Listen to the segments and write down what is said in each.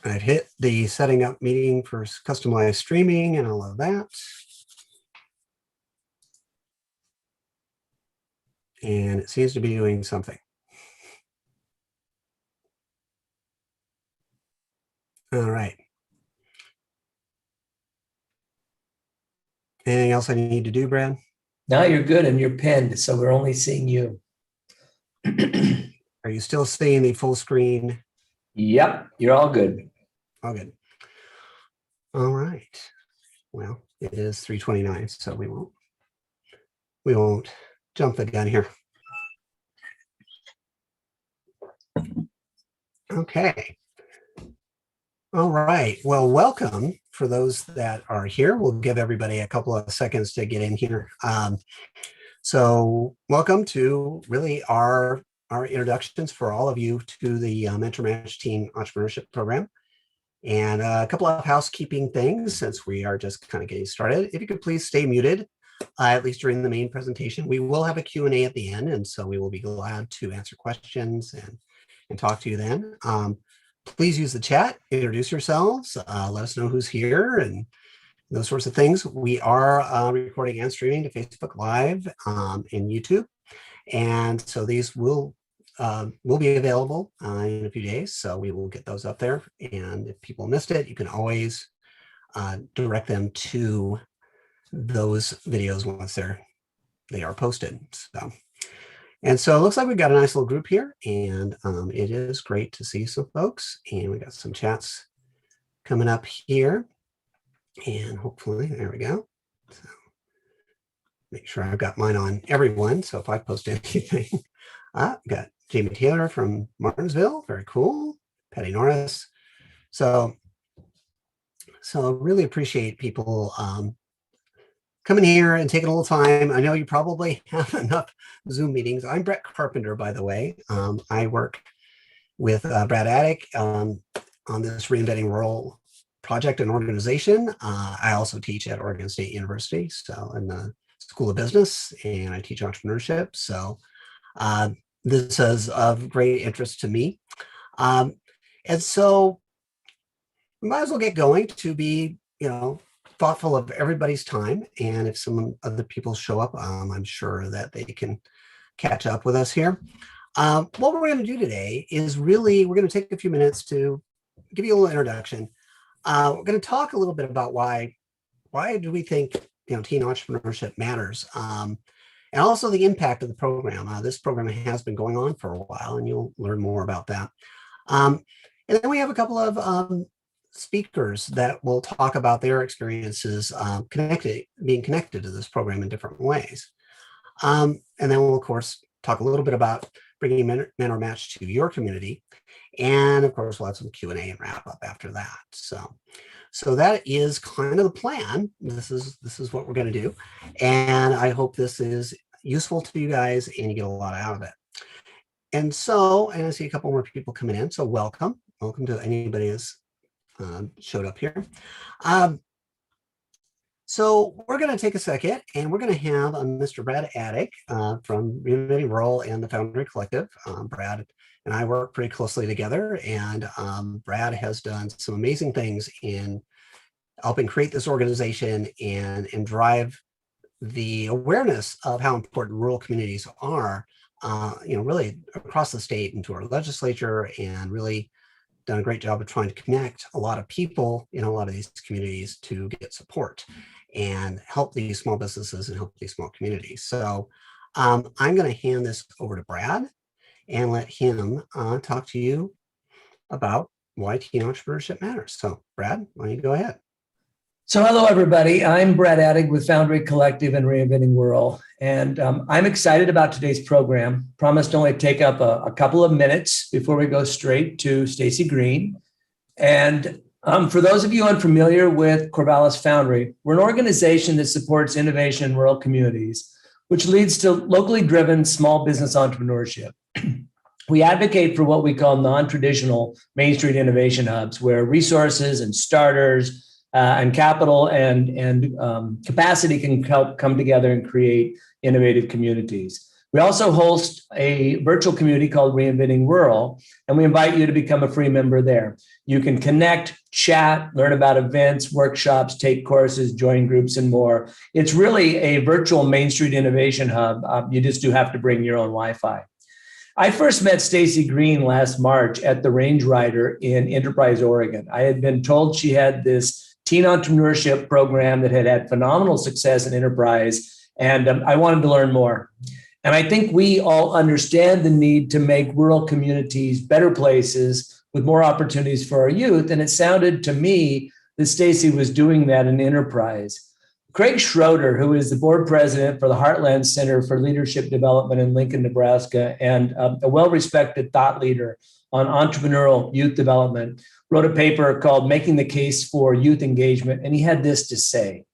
I've hit the setting up meeting for custom live streaming and all of that. And it seems to be doing something. All right. Anything else I need to do, Brad? No, you're good, and you're pinned, so we're only seeing you. Are you still seeing the full screen? Yep, you're all good. All good. All right. Well, it is 3:29, so we won't jump the gun here. Okay. All right. Well, welcome for those that are here. We'll give everybody a couple of seconds to get in here. So welcome to really our introductions for all of you to the Mentor Match Teen Entrepreneurship Program. And a couple of housekeeping things since we are just kind of getting started. If you could please stay muted, at least during the main presentation. We will have a Q&A at the end, and so we will be glad to answer questions and talk to you then. Please use the chat, introduce yourselves, let us know who's here and those sorts of things. We are recording and streaming to Facebook Live and YouTube. And so these will be available in a few days. So we will get those up there. And if people missed it, you can always direct them to those videos once they are posted. And so it looks like we've got a nice little group here, and it is great to see some folks. And we got some chats coming up here, and hopefully, there we go. So make sure I've got mine on everyone. So if I post anything, got Jamie Taylor from Martinsville, very cool. Patty Norris. So really appreciate people coming here and taking a little time. I know you probably have enough Zoom meetings. I'm Brett Carpenter, by the way. I work with Brad Attic on this Reinventing Rural project and organization. I also teach at Oregon State University, so in the School of Business, and I teach entrepreneurship. So this is of great interest to me. And so we might as well get going to be, thoughtful of everybody's time. And if some other people show up, I'm sure that they can catch up with us here. What we're going to do today is we're going to take a few minutes to give you a little introduction. We're going to talk a little bit about why do we think teen entrepreneurship matters, and also the impact of the program. This program has been going on for a while, and you'll learn more about that. And then we have a couple of speakers that will talk about their experiences being connected to this program in different ways. And then we'll, of course, talk a little bit about bringing Mentor Match to your community. And of course, we'll have some Q&A and wrap up after that. So that is kind of the plan. This is what we're going to do. And I hope this is useful to you guys and you get a lot out of it. And so I see a couple more people coming in. So welcome to anybody who's showed up here. So we're going to take a second and we're going to have Mr. Brad Attic from Reinventing Rural and the Foundry Collective. Brad and I work pretty closely together, and Brad has done some amazing things in helping create this organization and drive the awareness of how important rural communities are, really across the state and to our legislature, and really done a great job of trying to connect a lot of people in a lot of these communities to get support and help these small businesses and help these small communities. So I'm going to hand this over to Brad and let him talk to you about why teen entrepreneurship matters. So Brad, why don't you go ahead? So hello, everybody. I'm Brad Attic with Foundry Collective and Reinventing Rural. And I'm excited about today's program. Promised to only take up a couple of minutes before we go straight to Stacy Green. And for those of you unfamiliar with Corvallis Foundry, we're an organization that supports innovation in rural communities, which leads to locally driven small business entrepreneurship. We advocate for what we call non-traditional Main Street innovation hubs, where resources and starters and capital and capacity can help come together and create innovative communities. We also host a virtual community called Reinventing Rural, and we invite you to become a free member there. You can connect, chat, learn about events, workshops, take courses, join groups, and more. It's really a virtual Main Street innovation hub. You just do have to bring your own Wi-Fi. I first met Stacy Green last March at the Range Rider in Enterprise, Oregon. I had been told she had this teen entrepreneurship program that had had phenomenal success in Enterprise, and I wanted to learn more. And I think we all understand the need to make rural communities better places with more opportunities for our youth. And it sounded to me that Stacy was doing that in Enterprise. Craig Schroeder, who is the board president for the Heartland Center for Leadership Development in Lincoln, Nebraska, and a well-respected thought leader on entrepreneurial youth development, wrote a paper called Making the Case for Youth Engagement. And he had this to say: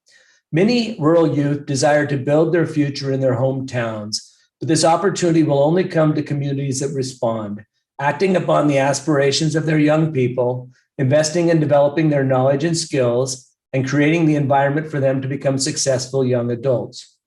many rural youth desire to build their future in their hometowns, but this opportunity will only come to communities that respond, acting upon the aspirations of their young people, investing in developing their knowledge and skills, and creating the environment for them to become successful young adults.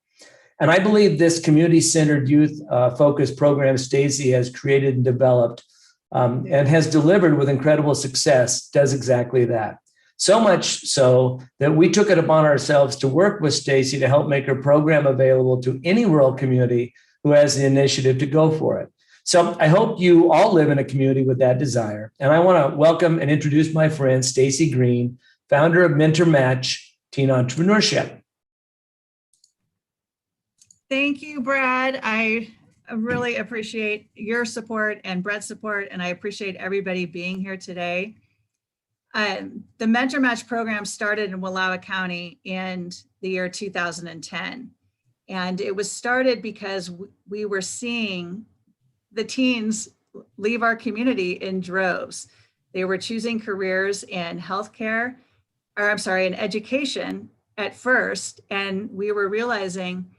And I believe this community-centered youth-focused program Stacy has created and developed and has delivered with incredible success does exactly that. So much so that we took it upon ourselves to work with Stacy to help make her program available to any rural community who has the initiative to go for it. So I hope you all live in a community with that desire. And I want to welcome and introduce my friend, Stacy Green, founder of Mentor Match Teen Entrepreneurship. Thank you, Brad. I really appreciate your support and Brad's support, and I appreciate everybody being here today. The Mentor Match program started in Wallowa County in the year 2010. And it was started because we were seeing the teens leave our community in droves. They were choosing careers in healthcare, in education at first. And we were realizing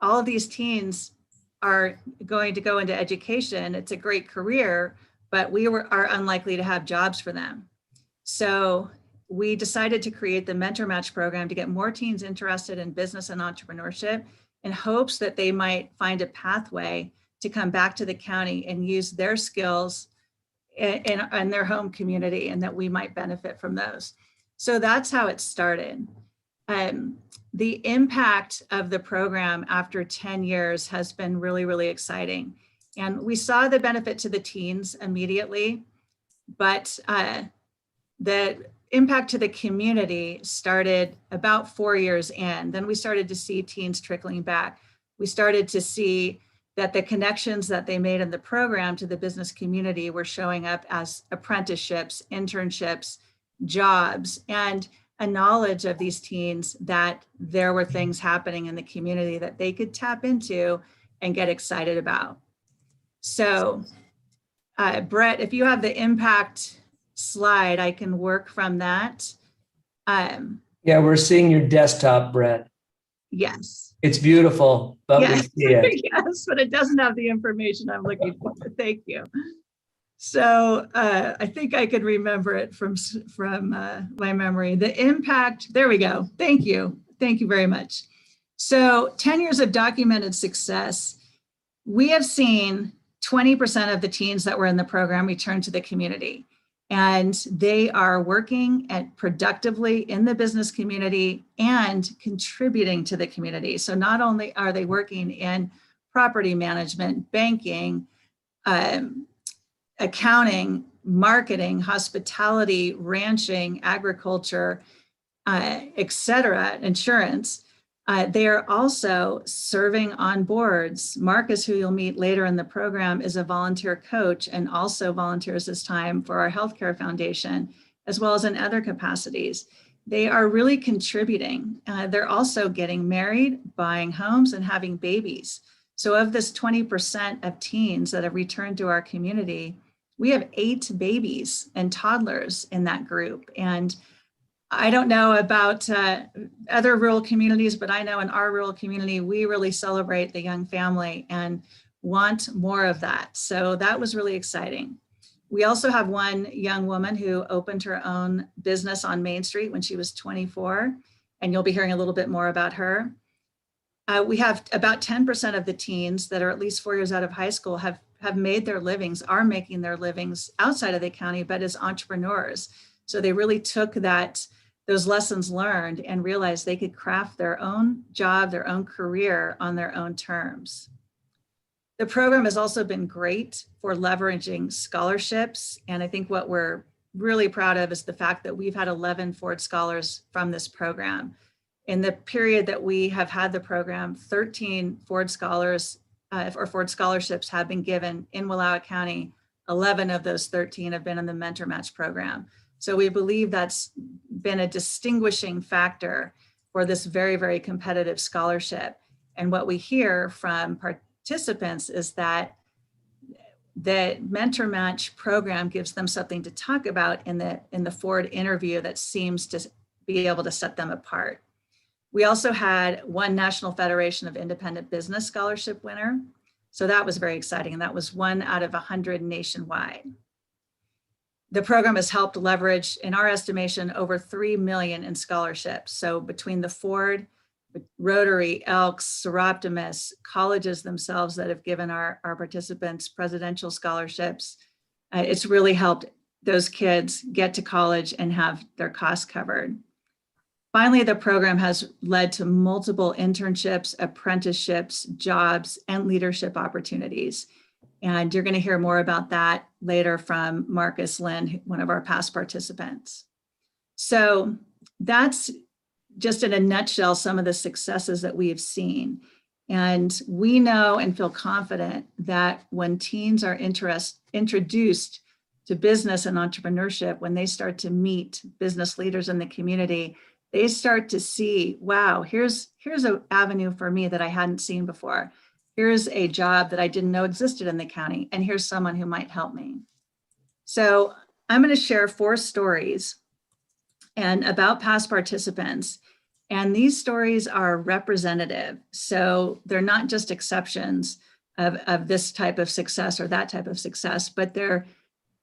all of these teens are going to go into education. It's a great career, but we are unlikely to have jobs for them. So we decided to create the Mentor Match program to get more teens interested in business and entrepreneurship, in hopes that they might find a pathway to come back to the county and use their skills in their home community, and that we might benefit from those. So that's how it started. The impact of the program after 10 years has been really, really exciting. And we saw the benefit to the teens immediately, but the impact to the community started about 4 years in. Then we started to see teens trickling back. We started to see that the connections that they made in the program to the business community were showing up as apprenticeships, internships, jobs, and a knowledge of these teens that there were things happening in the community that they could tap into and get excited about. So, Brett, if you have the impact slide, I can work from that. Yeah, we're seeing your desktop, Brett. Yes. It's beautiful, but yes. we see it. Yes, but it doesn't have the information I'm looking for. Thank you. So I think I could remember it from my memory. The impact, there we go. Thank you. Thank you very much. So 10 years of documented success. We have seen 20% of the teens that were in the program return to the community. And they are working productively in the business community and contributing to the community. So not only are they working in property management, banking, accounting, marketing, hospitality, ranching, agriculture, et cetera, insurance, they are also serving on boards. Marcus, who you'll meet later in the program, is a volunteer coach and also volunteers his time for our healthcare foundation, as well as in other capacities. They are really contributing. They're also getting married, buying homes, and having babies. So of this 20% of teens that have returned to our community, we have 8 babies and toddlers in that group. And I don't know about other rural communities, but I know in our rural community, we really celebrate the young family and want more of that. So that was really exciting. We also have one young woman who opened her own business on Main Street when she was 24, and you'll be hearing a little bit more about her. We have about 10% of the teens that are at least 4 years out of high school have made their livings, are making their livings outside of the county, but as entrepreneurs. So they really took those lessons learned and realized they could craft their own job, their own career on their own terms. The program has also been great for leveraging scholarships. And I think what we're really proud of is the fact that we've had 11 Ford Scholars from this program. In the period that we have had the program, 13 Ford Scholars or Ford Scholarships have been given in Wallowa County. 11 of those 13 have been in the Mentor Match program. So we believe that's been a distinguishing factor for this very, very competitive scholarship. And what we hear from participants is that the Mentor Match program gives them something to talk about in the Ford interview that seems to be able to set them apart. We also had one National Federation of Independent Business Scholarship winner. So that was very exciting. And that was 1 out of 100 nationwide. The program has helped leverage, in our estimation, over 3 million in scholarships. So between the Ford, Rotary, Elks, Seroptimus, colleges themselves that have given our participants presidential scholarships, it's really helped those kids get to college and have their costs covered. Finally, the program has led to multiple internships, apprenticeships, jobs, and leadership opportunities. And you're going to hear more about that later from Marcus Lynn, one of our past participants. So that's just in a nutshell some of the successes that we have seen. And we know and feel confident that when teens are introduced to business and entrepreneurship, when they start to meet business leaders in the community, they start to see, wow, here's an avenue for me that I hadn't seen before. Here's a job that I didn't know existed in the county, and here's someone who might help me. So I'm going to share 4 stories and about past participants. And these stories are representative. So they're not just exceptions of this type of success or that type of success, but they're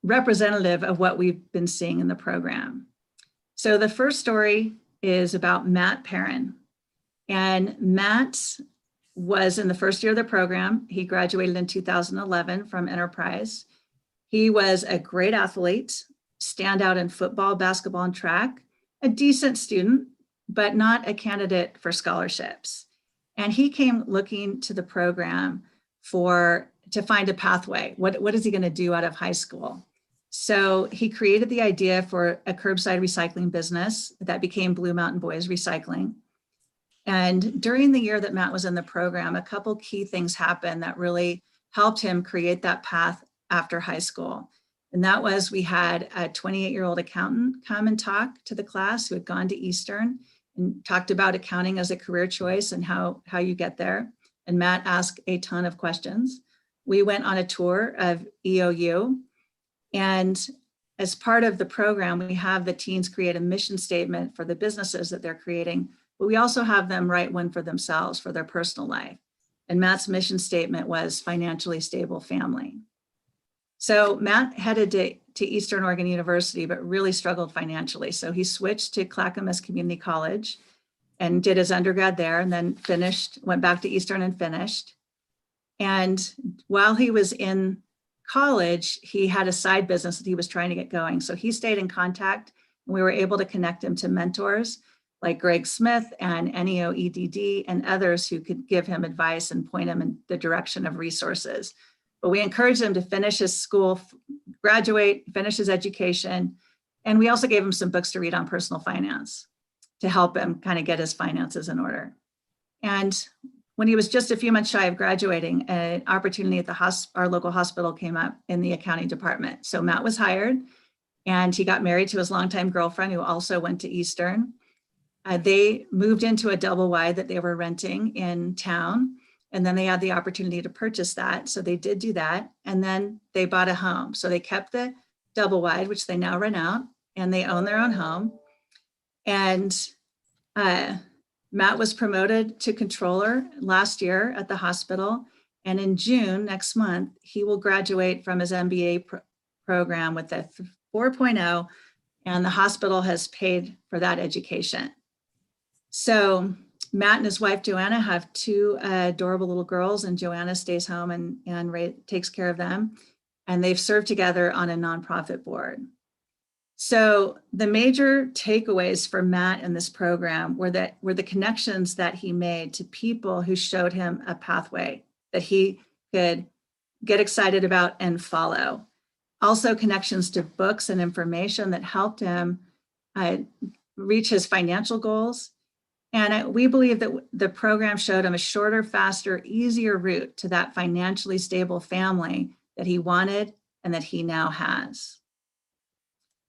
representative of what we've been seeing in the program. So the first story is about Matt Perrin. And Matt was in the first year of the program. He graduated in 2011 from Enterprise. He was a great athlete, standout in football, basketball, and track, a decent student, but not a candidate for scholarships. And he came looking to the program to find a pathway. What is he going to do out of high school? So he created the idea for a curbside recycling business that became Blue Mountain Boys Recycling. And during the year that Matt was in the program, a couple key things happened that really helped him create that path after high school. And that was, we had a 28-year-old accountant come and talk to the class who had gone to Eastern and talked about accounting as a career choice and how you get there. And Matt asked a ton of questions. We went on a tour of EOU. And as part of the program, we have the teens create a mission statement for the businesses that they're creating, but we also have them write one for themselves for their personal life. And Matt's mission statement was financially stable family. So Matt headed to Eastern Oregon University, but really struggled financially. So he switched to Clackamas Community College and did his undergrad there, and then went back to Eastern and finished. And while he was in college, he had a side business that he was trying to get going. So he stayed in contact, and we were able to connect him to mentors like Greg Smith and NEO EDD and others who could give him advice and point him in the direction of resources. But we encouraged him to finish his school, graduate, finish his education. And we also gave him some books to read on personal finance to help him kind of get his finances in order. And when he was just a few months shy of graduating, an opportunity at our local hospital came up in the accounting department. So Matt was hired, and he got married to his longtime girlfriend who also went to Eastern. They moved into a double wide that they were renting in town. And then they had the opportunity to purchase that. So they did do that. And then they bought a home. So they kept the double wide, which they now rent out, and they own their own home. And Matt was promoted to controller last year at the hospital. And in June, next month, he will graduate from his MBA program with a 4.0, and the hospital has paid for that education. So Matt and his wife, Joanna, have two adorable little girls, and Joanna stays home and takes care of them. And they've served together on a nonprofit board. So the major takeaways for Matt in this program were the connections that he made to people who showed him a pathway that he could get excited about and follow. Also connections to books and information that helped him reach his financial goals. And we believe that the program showed him a shorter, faster, easier route to that financially stable family that he wanted and that he now has.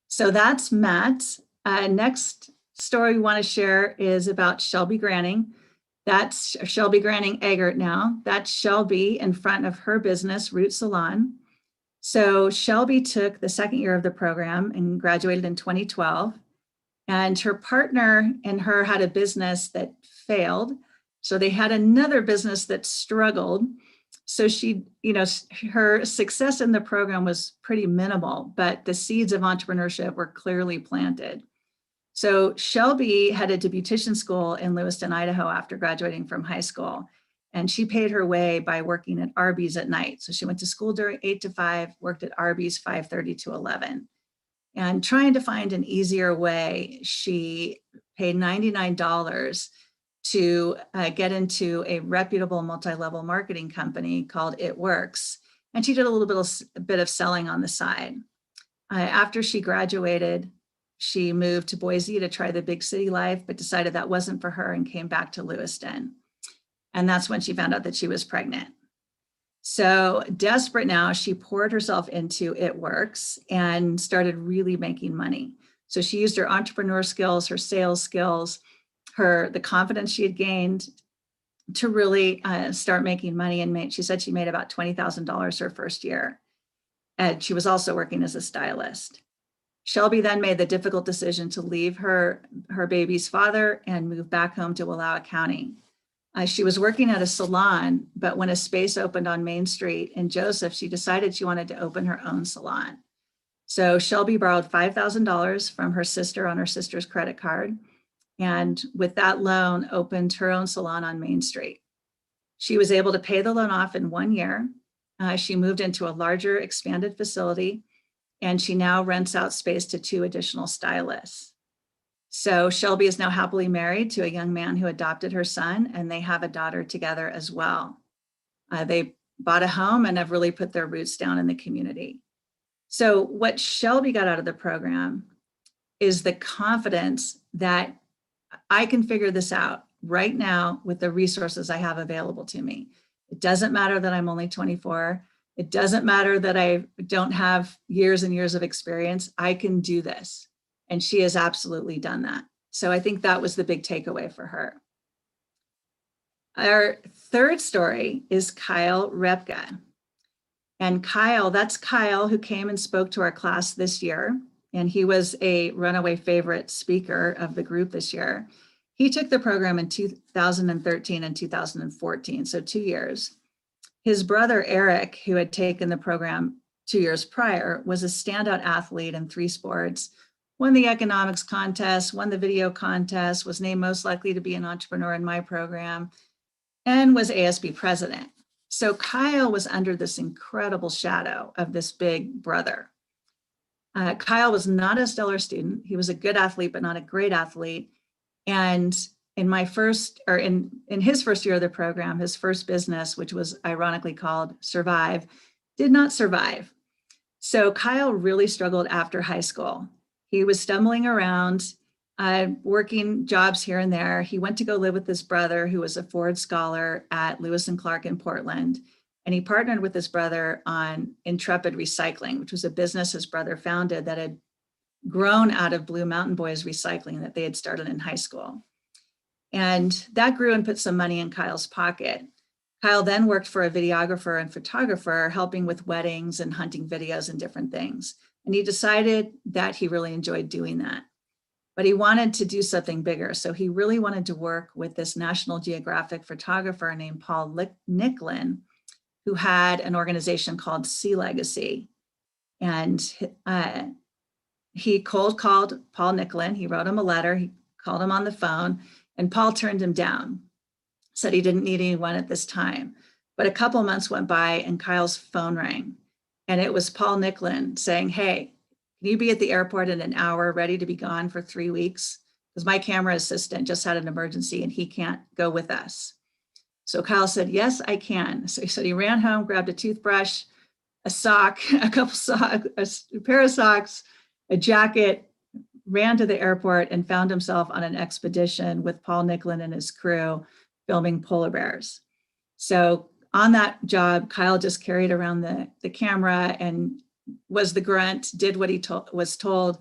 So that's Matt. Next story we want to share is about Shelby Granning. That's Shelby Granning Eggert now. That's Shelby in front of her business, Root Salon. So Shelby took the second year of the program and graduated in 2012. And her partner and her had a business that failed. So they had another business that struggled. So she, her success in the program was pretty minimal, but the seeds of entrepreneurship were clearly planted. So Shelby headed to beautician school in Lewiston, Idaho after graduating from high school. And she paid her way by working at Arby's at night. So she went to school during 8 to 5, worked at Arby's 5:30 to 11. And trying to find an easier way, she paid $99 to get into a reputable multi-level marketing company called It Works. And she did a little bit of selling on the side. After she graduated, she moved to Boise to try the big city life, but decided that wasn't for her and came back to Lewiston. And that's when she found out that she was pregnant. So desperate now, she poured herself into It Works and started really making money. So she used her entrepreneur skills, her sales skills, the confidence she had gained to really start making money. And she said she made about $20,000 her first year. And she was also working as a stylist. Shelby then made the difficult decision to leave her baby's father and move back home to Wallowa County. She was working at a salon, but when a space opened on Main Street in Joseph, she decided she wanted to open her own salon. So Shelby borrowed $5,000 from her sister on her sister's credit card, and with that loan, opened her own salon on Main Street. She was able to pay the loan off in 1 year. She moved into a larger, expanded facility, and she now rents out space to 2 additional stylists. So Shelby is now happily married to a young man who adopted her son, and they have a daughter together as well. They bought a home and have really put their roots down in the community. So what Shelby got out of the program is the confidence that I can figure this out right now with the resources I have available to me. It doesn't matter that I'm only 24. It doesn't matter that I don't have years and years of experience. I can do this. And she has absolutely done that. So I think that was the big takeaway for her. Our third story is Kyle Rebga. And that's Kyle who came and spoke to our class this year. And he was a runaway favorite speaker of the group this year. He took the program in 2013 and 2014, so 2 years. His brother, Eric, who had taken the program 2 years prior, was a standout athlete in 3 sports, won the economics contest, won the video contest, was named most likely to be an entrepreneur in my program, and was ASB president. So Kyle was under this incredible shadow of this big brother. Kyle was not a stellar student. He was a good athlete, but not a great athlete. And in his first year of the program, his first business, which was ironically called Survive, did not survive. So Kyle really struggled after high school. He was stumbling around, working jobs here and there. He went to go live with his brother, who was a Ford scholar at Lewis and Clark in Portland. And he partnered with his brother on Intrepid Recycling, which was a business his brother founded that had grown out of Blue Mountain Boys recycling that they had started in high school. And that grew and put some money in Kyle's pocket. Kyle then worked for a videographer and photographer, helping with weddings and hunting videos and different things. And he decided that he really enjoyed doing that. But he wanted to do something bigger. So he really wanted to work with this National Geographic photographer named Paul Nicklin, who had an organization called Sea Legacy. And he cold called Paul Nicklin. He wrote him a letter. He called him on the phone And Paul turned him down, said he didn't need anyone at this time. But a couple months went by and Kyle's phone rang. And it was Paul Nicklin saying, hey, can you be at the airport in an hour, ready to be gone for 3 weeks? Because my camera assistant just had an emergency and he can't go with us. So Kyle said, yes, I can. So he said he ran home, grabbed a toothbrush, a sock, a pair of socks, a jacket, ran to the airport and found himself on an expedition with Paul Nicklin and his crew filming polar bears. So on that job, Kyle just carried around the camera and was the grunt, did what he was told,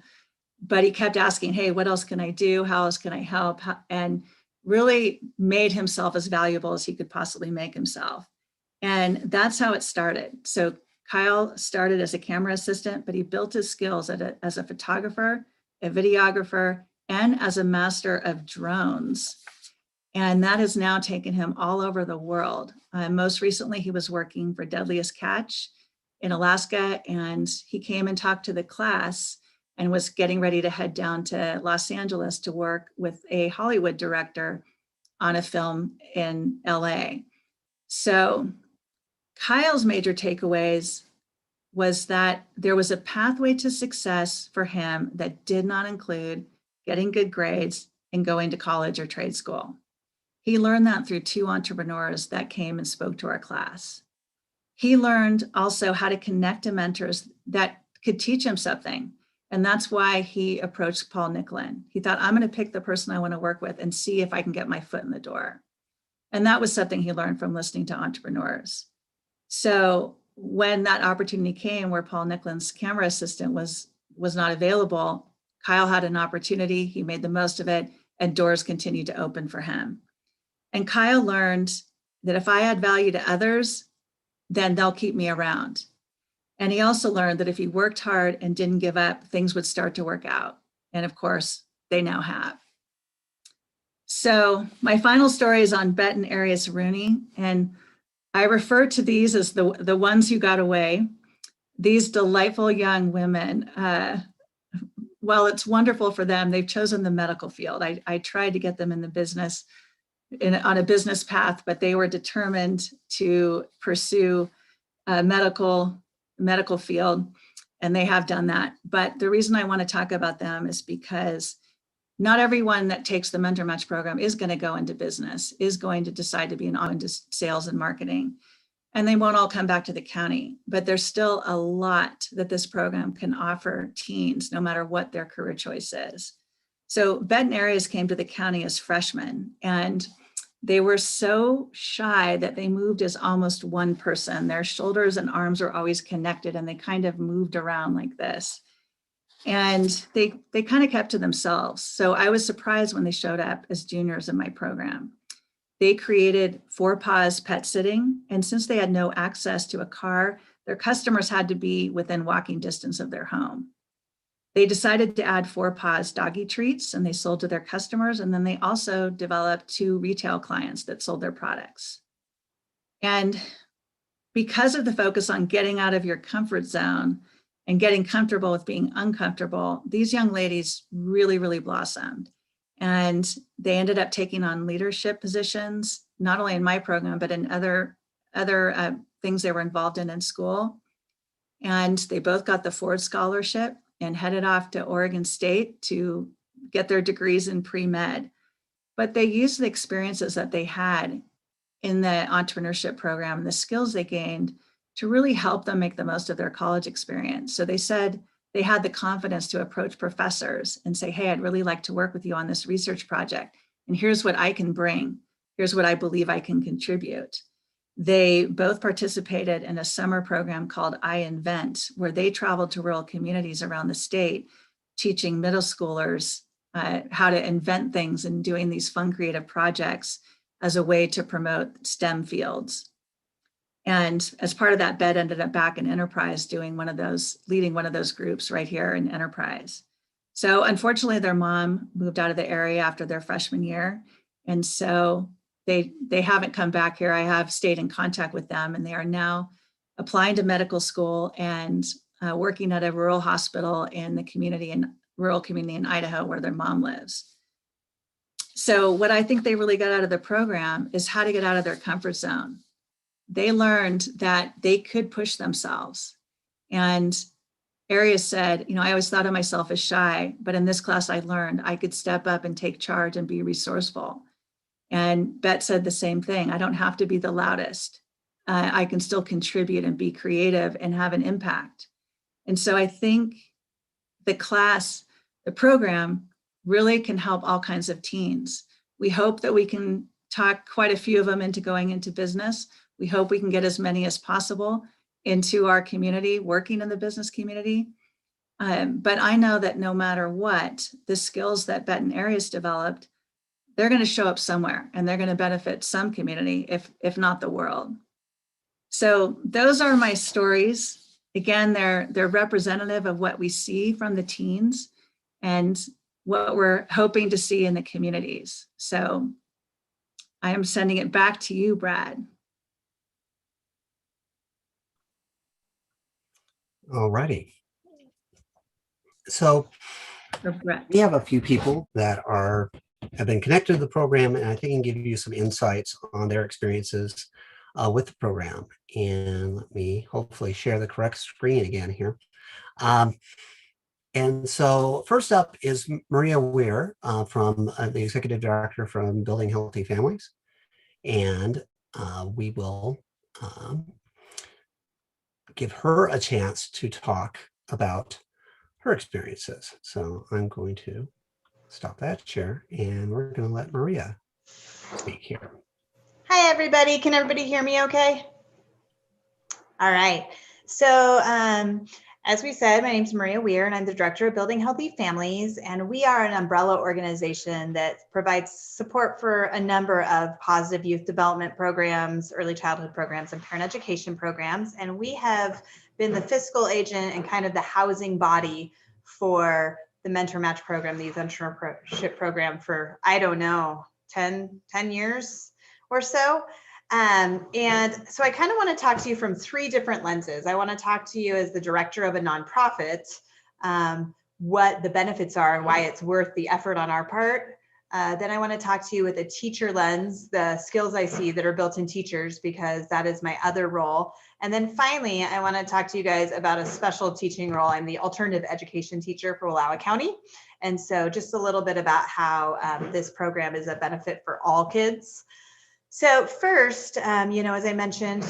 but he kept asking, hey, what else can I do? How else can I help? And really made himself as valuable as he could possibly make himself. And that's how it started. So Kyle started as a camera assistant, but he built his skills as a photographer, a videographer, and as a master of drones. And that has now taken him all over the world. Most recently, he was working for Deadliest Catch in Alaska, and he came and talked to the class and was getting ready to head down to Los Angeles to work with a Hollywood director on a film in LA. So Kyle's major takeaways was that there was a pathway to success for him that did not include getting good grades and going to college or trade school. He learned that through 2 entrepreneurs that came and spoke to our class. He learned also how to connect to mentors that could teach him something. And that's why he approached Paul Nicklin. He thought, I'm going to pick the person I want to work with and see if I can get my foot in the door. And that was something he learned from listening to entrepreneurs. So when that opportunity came where Paul Nicklin's camera assistant was not available, Kyle had an opportunity. He made the most of it, and doors continued to open for him. And Kyle learned that if I add value to others, then they'll keep me around. And he also learned that if he worked hard and didn't give up, things would start to work out. And of course, they now have. So my final story is on Bet and Arias Rooney. And I refer to these as the ones who got away. These delightful young women, well, it's wonderful for them. They've chosen the medical field. I tried to get them in the business, on a business path, but they were determined to pursue a medical field, and they have done that. But the reason I want to talk about them is because not everyone that takes the Mentor Match program is going to go into business, is going to decide to be into sales and marketing, and they won't all come back to the county. But there's still a lot that this program can offer teens, no matter what their career choice is. So Bet and Arias came to the county as freshmen, and they were so shy that they moved as almost one person. Their shoulders and arms were always connected, and they kind of moved around like this. And they kind of kept to themselves. So I was surprised when they showed up as juniors in my program. They created 4 Paws pet sitting. And since they had no access to a car, their customers had to be within walking distance of their home. They decided to add 4 Paws doggy treats, and they sold to their customers. And then they also developed 2 retail clients that sold their products. And because of the focus on getting out of your comfort zone and getting comfortable with being uncomfortable, these young ladies really, really blossomed. And they ended up taking on leadership positions, not only in my program, but in other things they were involved in school. And they both got the Ford Scholarship and headed off to Oregon State to get their degrees in pre-med. But they used the experiences that they had in the entrepreneurship program and the skills they gained to really help them make the most of their college experience. So they said they had the confidence to approach professors and say, hey, I'd really like to work with you on this research project. And here's what I can bring. Here's what I believe I can contribute. They both participated in a summer program called I Invent, where they traveled to rural communities around the state, teaching middle schoolers how to invent things and doing these fun, creative projects as a way to promote STEM fields. And as part of that, Bet ended up back in Enterprise leading one of those groups right here in Enterprise. So unfortunately, their mom moved out of the area after their freshman year. And so they haven't come back here. I have stayed in contact with them, and they are now applying to medical school and working at a rural hospital in the rural community in Idaho where their mom lives. So what I think they really got out of the program is how to get out of their comfort zone. They learned that they could push themselves. And Arius said, I always thought of myself as shy, but in this class I learned I could step up and take charge and be resourceful. And Bet said the same thing. I don't have to be the loudest. I can still contribute and be creative and have an impact. And so I think the program really can help all kinds of teens. We hope that we can talk quite a few of them into going into business. We hope we can get as many as possible into our community, working in the business community. But I know that no matter what, the skills that Bet and Arius developed, they're going to show up somewhere and they're going to benefit some community, if not the world. So those are my stories. Again, they're representative of what we see from the teens and what we're hoping to see in the communities. So I am sending it back to you, Brad. All righty. So we have a few people that have been connected to the program, and I think can give you some insights on their experiences with the program. And let me hopefully share the correct screen again here. And so first up is Maria Weir from the Executive Director from Building Healthy Families. And we will give her a chance to talk about her experiences. So I'm going to stop that share and we're going to let Maria speak here. Hi, everybody. Can everybody hear me okay? All right. So as we said, my name is Maria Weir, and I'm the Director of Building Healthy Families. And we are an umbrella organization that provides support for a number of positive youth development programs, early childhood programs, and parent education programs. And we have been the fiscal agent and kind of the housing body for the Mentor Match program, the Youth Entrepreneurship program for, I don't know, 10 years or so. And so I kind of want to talk to you from three different lenses. I want to talk to you as the director of a nonprofit, what the benefits are and why it's worth the effort on our part. Then I want to talk to you with a teacher lens, the skills I see that are built in teachers, because that is my other role. And then finally, I want to talk to you guys about a special teaching role. I'm the alternative education teacher for Wallowa County. And so just a little bit about how this program is a benefit for all kids. So first, as I mentioned,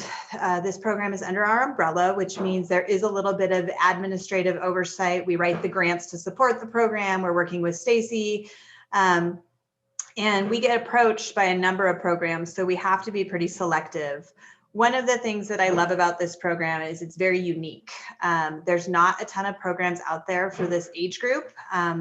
this program is under our umbrella, which means there is a little bit of administrative oversight. We write the grants to support the program. We're working with Stacy, and we get approached by a number of programs, so we have to be pretty selective. One of the things that I love about this program is it's very unique. There's not a ton of programs out there for this age group.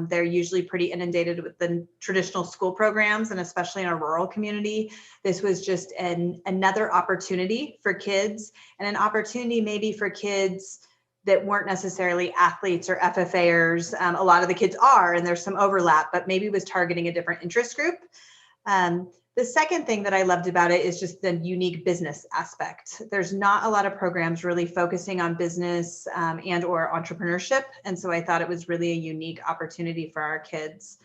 They're usually pretty inundated with the traditional school programs, and especially in a rural community, this was just another opportunity for kids, and an opportunity maybe for kids that weren't necessarily athletes or FFAers. A lot of the kids are, and there's some overlap, but maybe was targeting a different interest group. The second thing that I loved about it is just the unique business aspect. There's not a lot of programs really focusing on business and or entrepreneurship. And so I thought it was really a unique opportunity for our kids.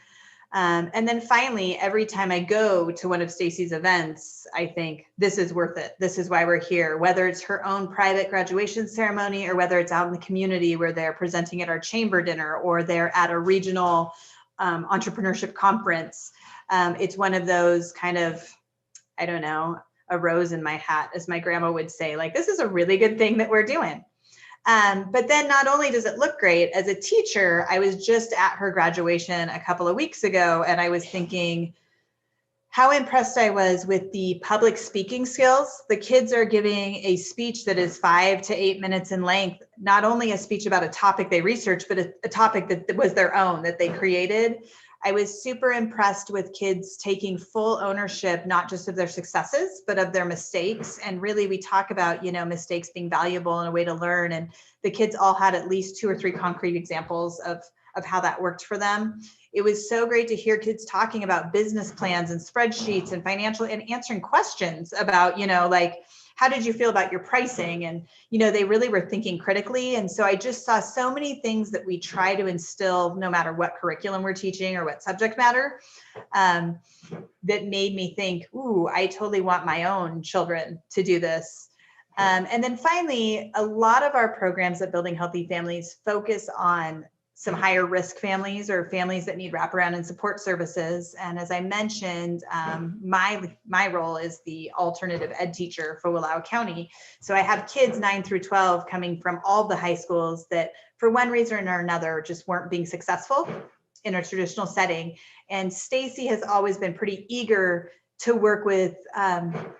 And then finally, every time I go to one of Stacy's events, I think this is worth it. This is why we're here, whether it's her own private graduation ceremony or whether it's out in the community where they're presenting at our chamber dinner or they're at a regional entrepreneurship conference. It's one of those kind of, I don't know, a rose in my hat, as my grandma would say, like, this is a really good thing that we're doing. But then not only does it look great, as a teacher, I was just at her graduation a couple of weeks ago, and I was thinking how impressed I was with the public speaking skills. The kids are giving a speech that is 5 to 8 minutes in length, not only a speech about a topic they researched, but a topic that was their own, that they created. I was super impressed with kids taking full ownership, not just of their successes, but of their mistakes. And really, we talk about, mistakes being valuable and a way to learn. And the kids all had at least 2 or 3 concrete examples of how that worked for them. It was so great to hear kids talking about business plans and spreadsheets and financial and answering questions about, like, how did you feel about your pricing? And, you know, they really were thinking critically. And so I just saw so many things that we try to instill, no matter what curriculum we're teaching or what subject matter, that made me think, ooh, I totally want my own children to do this. And then finally, a lot of our programs at Building Healthy Families focus on some higher risk families or families that need wraparound and support services. And as I mentioned, my role is the alternative ed teacher for Wallowa County. So I have kids 9 through 12 coming from all the high schools that for one reason or another just weren't being successful in a traditional setting. And Stacy has always been pretty eager to work with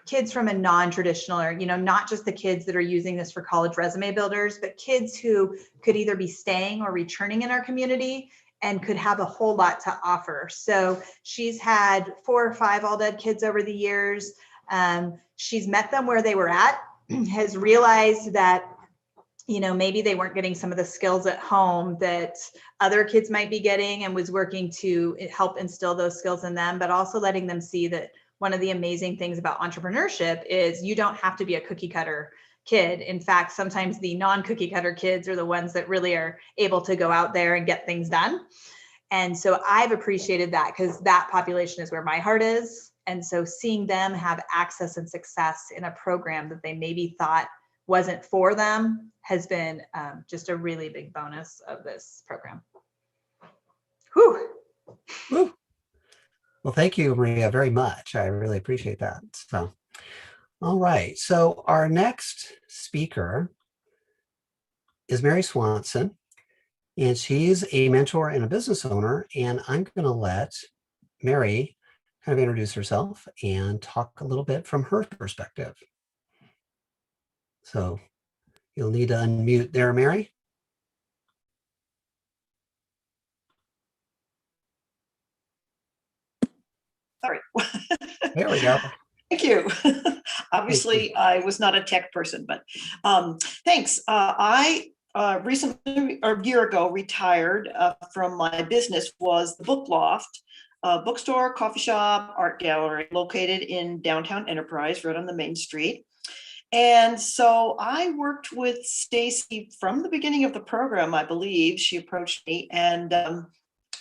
kids from a non-traditional, or, you know, not just the kids that are using this for college resume builders, but kids who could either be staying or returning in our community and could have a whole lot to offer. So she's had 4 or 5 all dead kids over the years. She's met them where they were at, has realized that, you know, maybe they weren't getting some of the skills at home that other kids might be getting, and was working to help instill those skills in them, but also letting them see that one of the amazing things about entrepreneurship is you don't have to be a cookie cutter kid. In fact, sometimes the non-cookie cutter kids are the ones that really are able to go out there and get things done. And so I've appreciated that, because that population is where my heart is. And so seeing them have access and success in a program that they maybe thought wasn't for them has been just a really big bonus of this program. Whew. Woo. Well, thank you, Maria, very much. I really appreciate that. So, all right. So our next speaker is Mary Swanson, and she's a mentor and a business owner. And I'm going to let Mary kind of introduce herself and talk a little bit from her perspective. So you'll need to unmute there, Mary. Sorry. There we go. Thank you. Obviously, I was not a tech person, but thanks. I recently, or a year ago, retired from my business. Was the Book Loft, bookstore, coffee shop, art gallery located in downtown Enterprise, right on the main street. And so I worked with Stacy from the beginning of the program, I believe. She approached me, and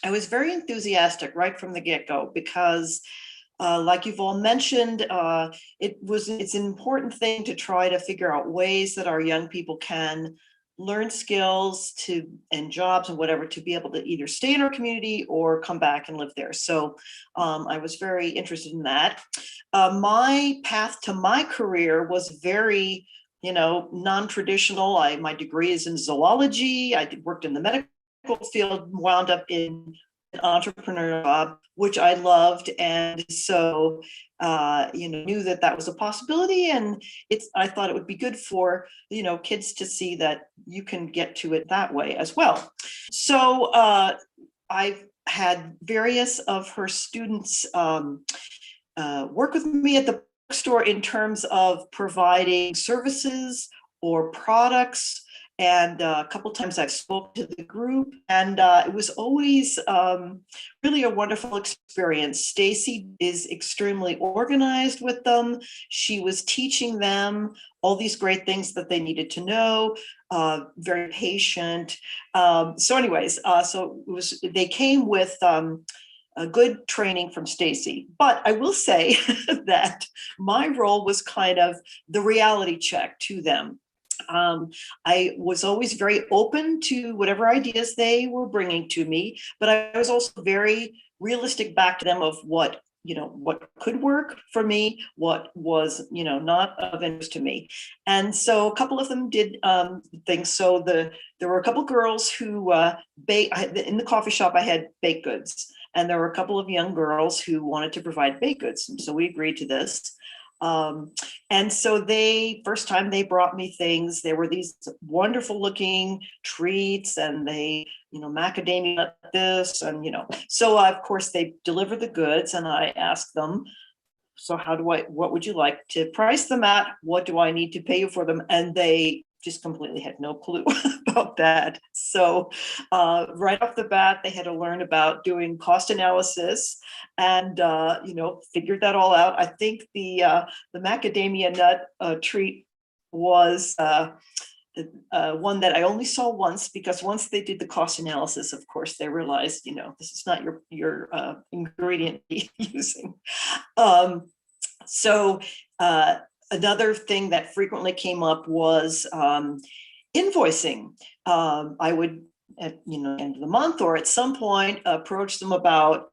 I was very enthusiastic right from the get-go, because like you've all mentioned, it's an important thing to try to figure out ways that our young people can learn skills and jobs and whatever, to be able to either stay in our community or come back and live there. So I was very interested in that. My path to my career was very, non-traditional. My degree is in zoology. I worked in the medical field, wound up in an entrepreneur job, which I loved. And so, knew that was a possibility. And I thought it would be good for, kids to see that you can get to it that way as well. So I've had various of her students work with me at the bookstore in terms of providing services or products. And a couple of times I've spoke to the group, and it was always really a wonderful experience. Stacy is extremely organized with them. She was teaching them all these great things that they needed to know, very patient. So anyways, they came with a good training from Stacy. But I will say that my role was kind of the reality check to them. I was always very open to whatever ideas they were bringing to me, but I was also very realistic back to them of what could work for me, what was, not of interest to me. And so a couple of them did things. So there were a couple of girls who in the coffee shop, I had baked goods, and there were a couple of young girls who wanted to provide baked goods. And so we agreed to this. And so first time they brought me things, there were these wonderful looking treats, and they, macadamia this, and, so of course they delivered the goods, and I asked them, so what would you like to price them at? What do I need to pay you for them? And they just completely had no clue about that. So right off the bat, they had to learn about doing cost analysis and, figured that all out. I think the macadamia nut treat was one that I only saw once, because once they did the cost analysis, of course, they realized, this is not your ingredient using. So another thing that frequently came up was invoicing. I would, at end of the month or at some point, approach them about,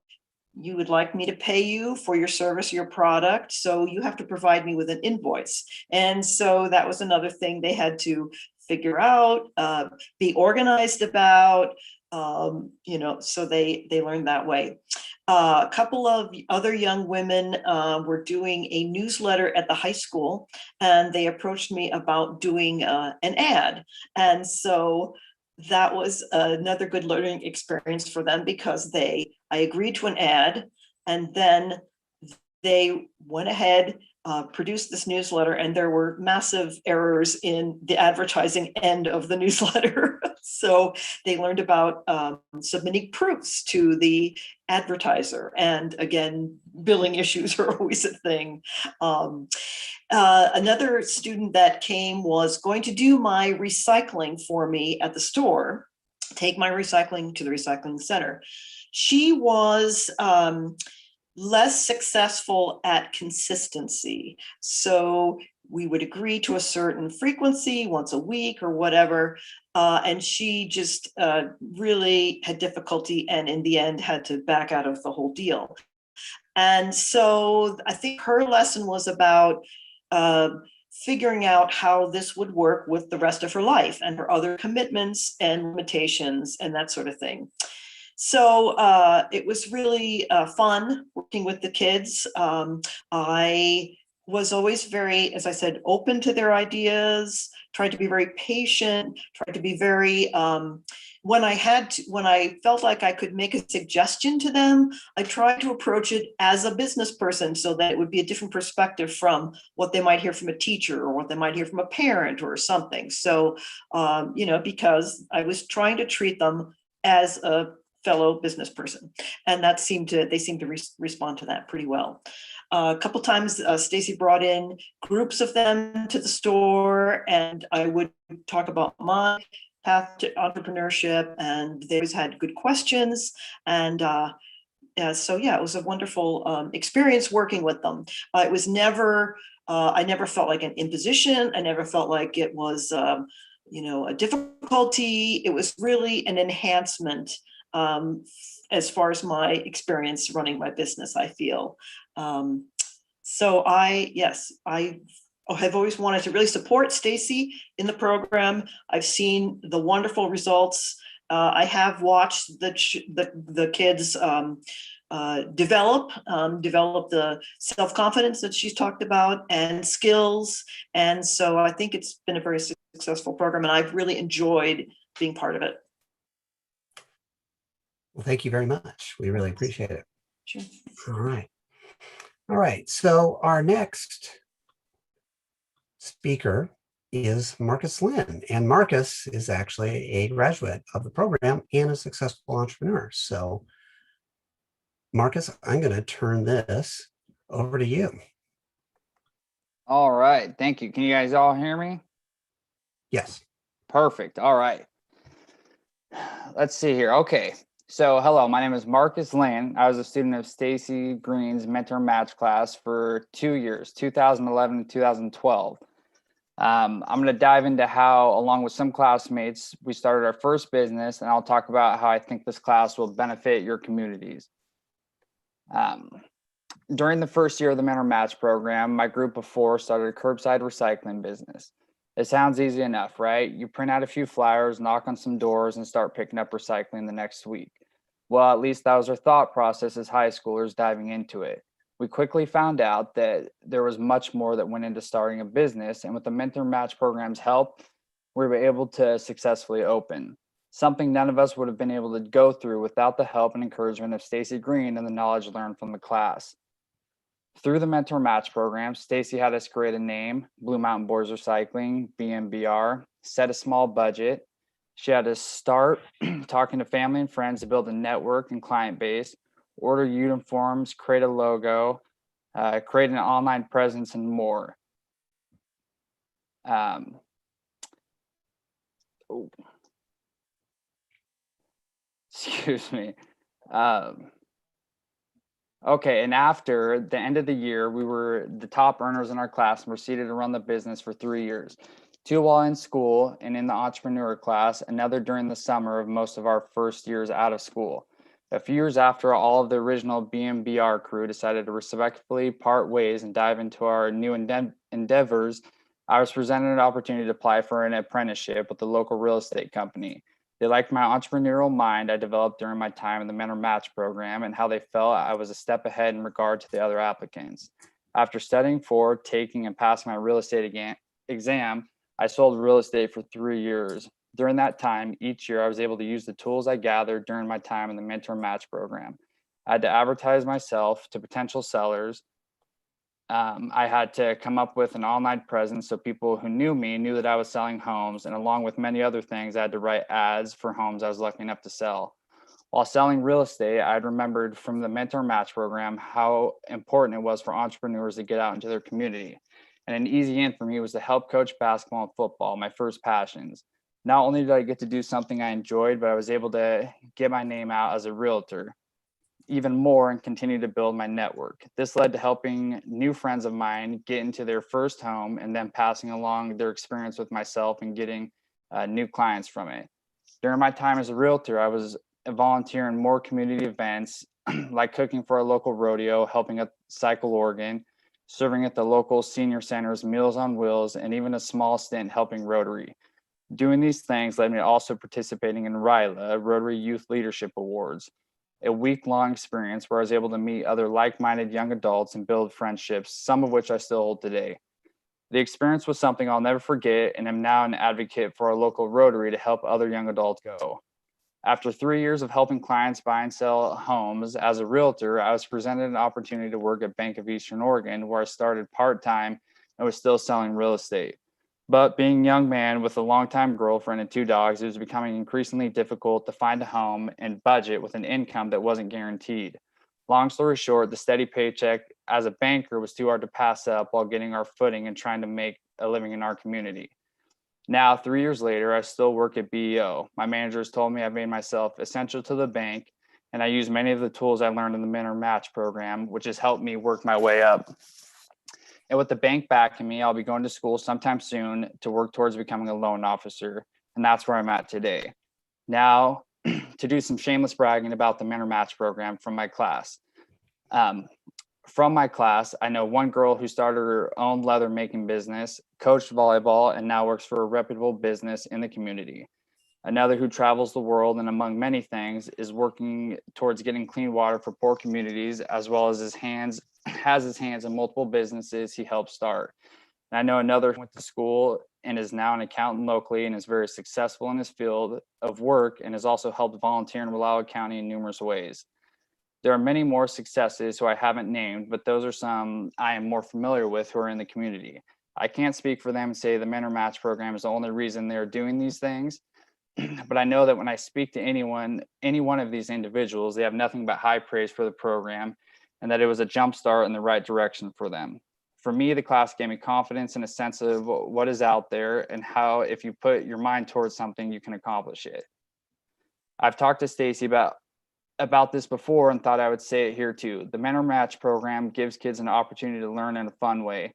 you would like me to pay you for your service, your product, so you have to provide me with an invoice. And so that was another thing they had to figure out, be organized about, so they learned that way. A couple of other young women were doing a newsletter at the high school, and they approached me about doing an ad. And so that was another good learning experience for them, because I agreed to an ad, and then they went ahead, produced this newsletter, and there were massive errors in the advertising end of the newsletter. So they learned about submitting proofs to the advertiser. And again, billing issues are always a thing. Another student that came was going to do my recycling for me at the store, take my recycling to the recycling center. She was less successful at consistency. So we would agree to a certain frequency, once a week or whatever. And she just really had difficulty, and in the end had to back out of the whole deal. And so I think her lesson was about figuring out how this would work with the rest of her life and her other commitments and limitations and that sort of thing. So it was really fun working with the kids. I was always very, as I said, open to their ideas, tried to be very patient, tried to be very, when I felt like I could make a suggestion to them, I tried to approach it as a business person, so that it would be a different perspective from what they might hear from a teacher or what they might hear from a parent or something. So, because I was trying to treat them as a fellow business person, and they seemed to respond to that pretty well. A couple times, Stacy brought in groups of them to the store, and I would talk about my path to entrepreneurship, and they always had good questions. And so it was a wonderful experience working with them. It was never, I never felt like an imposition. I never felt like it was, a difficulty. It was really an enhancement as far as my experience running my business, I feel. So I have always wanted to really support Stacy in the program. I've seen the wonderful results. I have watched the kids develop the self-confidence that she's talked about and skills. And so I think it's been a very successful program, and I've really enjoyed being part of it. Well, thank you very much. We really appreciate it. Sure. All right. So our next speaker is Marcus Lynn. And Marcus is actually a graduate of the program and a successful entrepreneur. So Marcus, I'm going to turn this over to you. All right. Thank you. Can you guys all hear me? Yes. Perfect. All right. Let's see here. Okay. So hello, my name is Marcus Lynn. I was a student of Stacy Green's Mentor Match class for 2 years, 2011 and 2012. I'm going to dive into how, along with some classmates, we started our first business, and I'll talk about how I think this class will benefit your communities. During the first year of the Mentor Match program, my group of 4 started a curbside recycling business. It sounds easy enough, right? You print out a few flyers, knock on some doors, and start picking up recycling the next week. Well, at least that was our thought process as high schoolers diving into it. We quickly found out that there was much more that went into starting a business, and with the Mentor Match program's help, we were able to successfully open. Something none of us would have been able to go through without the help and encouragement of Stacy Green and the knowledge learned from the class. Through the Mentor Match program, Stacy had us create a name, Blue Mountain Boys Recycling, BMBR, set a small budget. She had to start talking to family and friends to build a network and client base, order uniforms, create a logo, create an online presence, and more. Excuse me. Okay, and after the end of the year, we were the top earners in our class and proceeded to run the business for 3 years. 2 while in school and in the entrepreneur class, another during the summer of most of our first years out of school. A few years after, all of the original BMBR crew decided to respectfully part ways and dive into our new endeavors, I was presented an opportunity to apply for an apprenticeship with the local real estate company. They liked my entrepreneurial mind I developed during my time in the Mentor Match program and how they felt I was a step ahead in regard to the other applicants. After studying for, taking, and passing my real estate exam, I sold real estate for 3 years. During that time, each year I was able to use the tools I gathered during my time in the Mentor Match program. I had to advertise myself to potential sellers. I had to come up with an online presence so people who knew me knew that I was selling homes, and along with many other things, I had to write ads for homes I was lucky enough to sell. While selling real estate, I had remembered from the Mentor Match program how important it was for entrepreneurs to get out into their community. And an easy in for me was to help coach basketball and football, my first passions. Not only did I get to do something I enjoyed, but I was able to get my name out as a realtor even more and continue to build my network. This led to helping new friends of mine get into their first home and then passing along their experience with myself and getting new clients from it. During my time as a realtor, I was a volunteer in more community events like cooking for a local rodeo, helping at Cycle Oregon, serving at the local senior centers, Meals on Wheels, and even a small stint helping Rotary. Doing these things led me to also participating in RILA, Rotary Youth Leadership Awards, a week-long experience where I was able to meet other like-minded young adults and build friendships, some of which I still hold today. The experience was something I'll never forget, and I'm now an advocate for our local Rotary to help other young adults go. After 3 years of helping clients buy and sell homes as a realtor, I was presented an opportunity to work at Bank of Eastern Oregon, where I started part-time and was still selling real estate. But being a young man with a longtime girlfriend and 2 dogs, it was becoming increasingly difficult to find a home and budget with an income that wasn't guaranteed. Long story short, the steady paycheck as a banker was too hard to pass up while getting our footing and trying to make a living in our community. Now, 3 years later, I still work at BEO. My managers told me I've made myself essential to the bank, and I use many of the tools I learned in the Mentor Match program, which has helped me work my way up. And with the bank backing me, I'll be going to school sometime soon to work towards becoming a loan officer, and that's where I'm at today. Now, to do some shameless bragging about the Mentor Match program from my class. From my class, I know one girl who started her own leather making business, coached volleyball, and now works for a reputable business in the community. Another who travels the world and among many things is working towards getting clean water for poor communities, as well as has his hands in multiple businesses he helped start. And I know another who went to school and is now an accountant locally and is very successful in his field of work and has also helped volunteer in Wallowa County in numerous ways. There are many more successes who I haven't named, but those are some I am more familiar with who are in the community. I can't speak for them and say the Mentor Match program is the only reason they're doing these things, but I know that when I speak to any one of these individuals, they have nothing but high praise for the program and that it was a jump start in the right direction for them. For me, the class gave me confidence and a sense of what is out there and how if you put your mind towards something, you can accomplish it. I've talked to Stacy about this before and thought I would say it here too. The Mentor Match program gives kids an opportunity to learn in a fun way.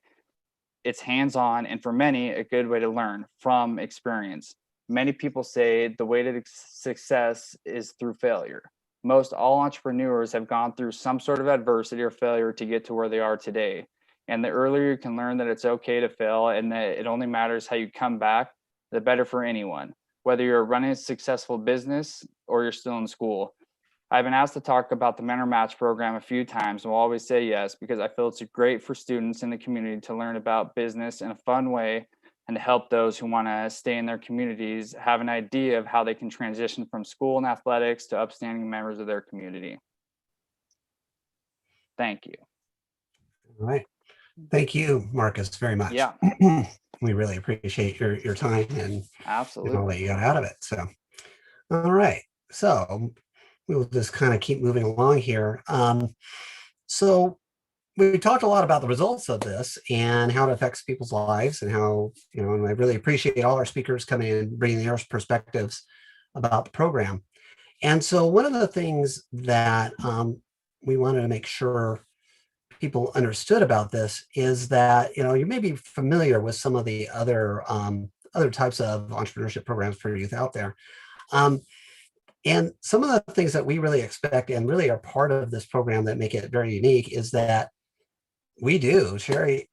It's hands-on and for many, a good way to learn from experience. Many people say the way to success is through failure. Most all entrepreneurs have gone through some sort of adversity or failure to get to where they are today. And the earlier you can learn that it's okay to fail and that it only matters how you come back, the better for anyone, whether you're running a successful business or you're still in school. I've been asked to talk about the Mentor Match program a few times and will always say yes, because I feel it's great for students in the community to learn about business in a fun way and to help those who want to stay in their communities have an idea of how they can transition from school and athletics to upstanding members of their community. Thank you. All right. Thank you, Marcus, very much. Yeah, We really appreciate your time and all absolutely. that you got out of it. So, all right. So we'll just kind of keep moving along here. So we talked a lot about the results of this and how it affects people's lives and how, and I really appreciate all our speakers coming in, bringing their perspectives about the program. And so one of the things that we wanted to make sure people understood about this is that, you may be familiar with some of the other types of entrepreneurship programs for youth out there. And some of the things that we really expect and really are part of this program that make it very unique is that we do, Sherry,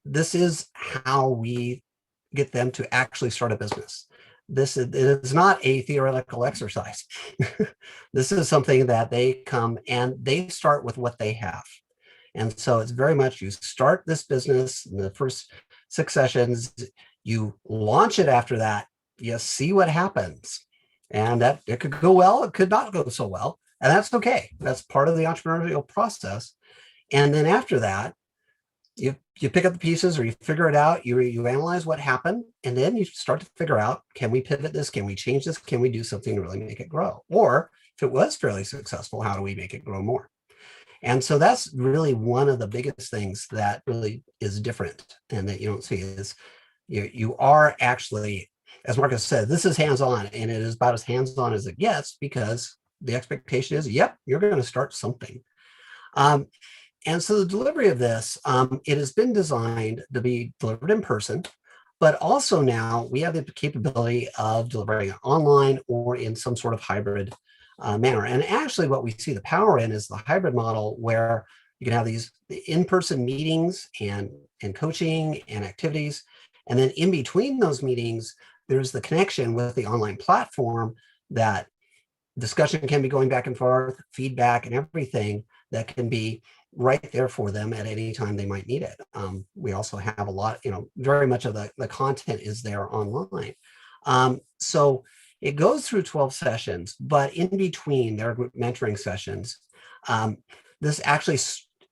this is how we get them to actually start a business. It is not a theoretical exercise. This is something that they come and they start with what they have. And so it's very much, you start this business in the first 6 sessions, you launch it after that, you see what happens. And that it could go well, it could not go so well. And that's okay. That's part of the entrepreneurial process. And then after that, you pick up the pieces or you figure it out, you analyze what happened, and then you start to figure out, can we pivot this? Can we change this? Can we do something to really make it grow? Or if it was fairly successful, how do we make it grow more? And so that's really one of the biggest things that really is different and that you don't see is you are actually, as Marcus said, this is hands-on, and it is about as hands-on as it gets because the expectation is, yep, you're going to start something. And so the delivery of this, it has been designed to be delivered in person, but also now we have the capability of delivering it online or in some sort of hybrid manner. And actually what we see the power in is the hybrid model where you can have these in-person meetings and coaching and activities. And then in between those meetings, there's the connection with the online platform that discussion can be going back and forth, feedback and everything that can be right there for them at any time they might need it. We also have a lot, very much of the content is there online. So it goes through 12 sessions, but in between there are group mentoring sessions. This actually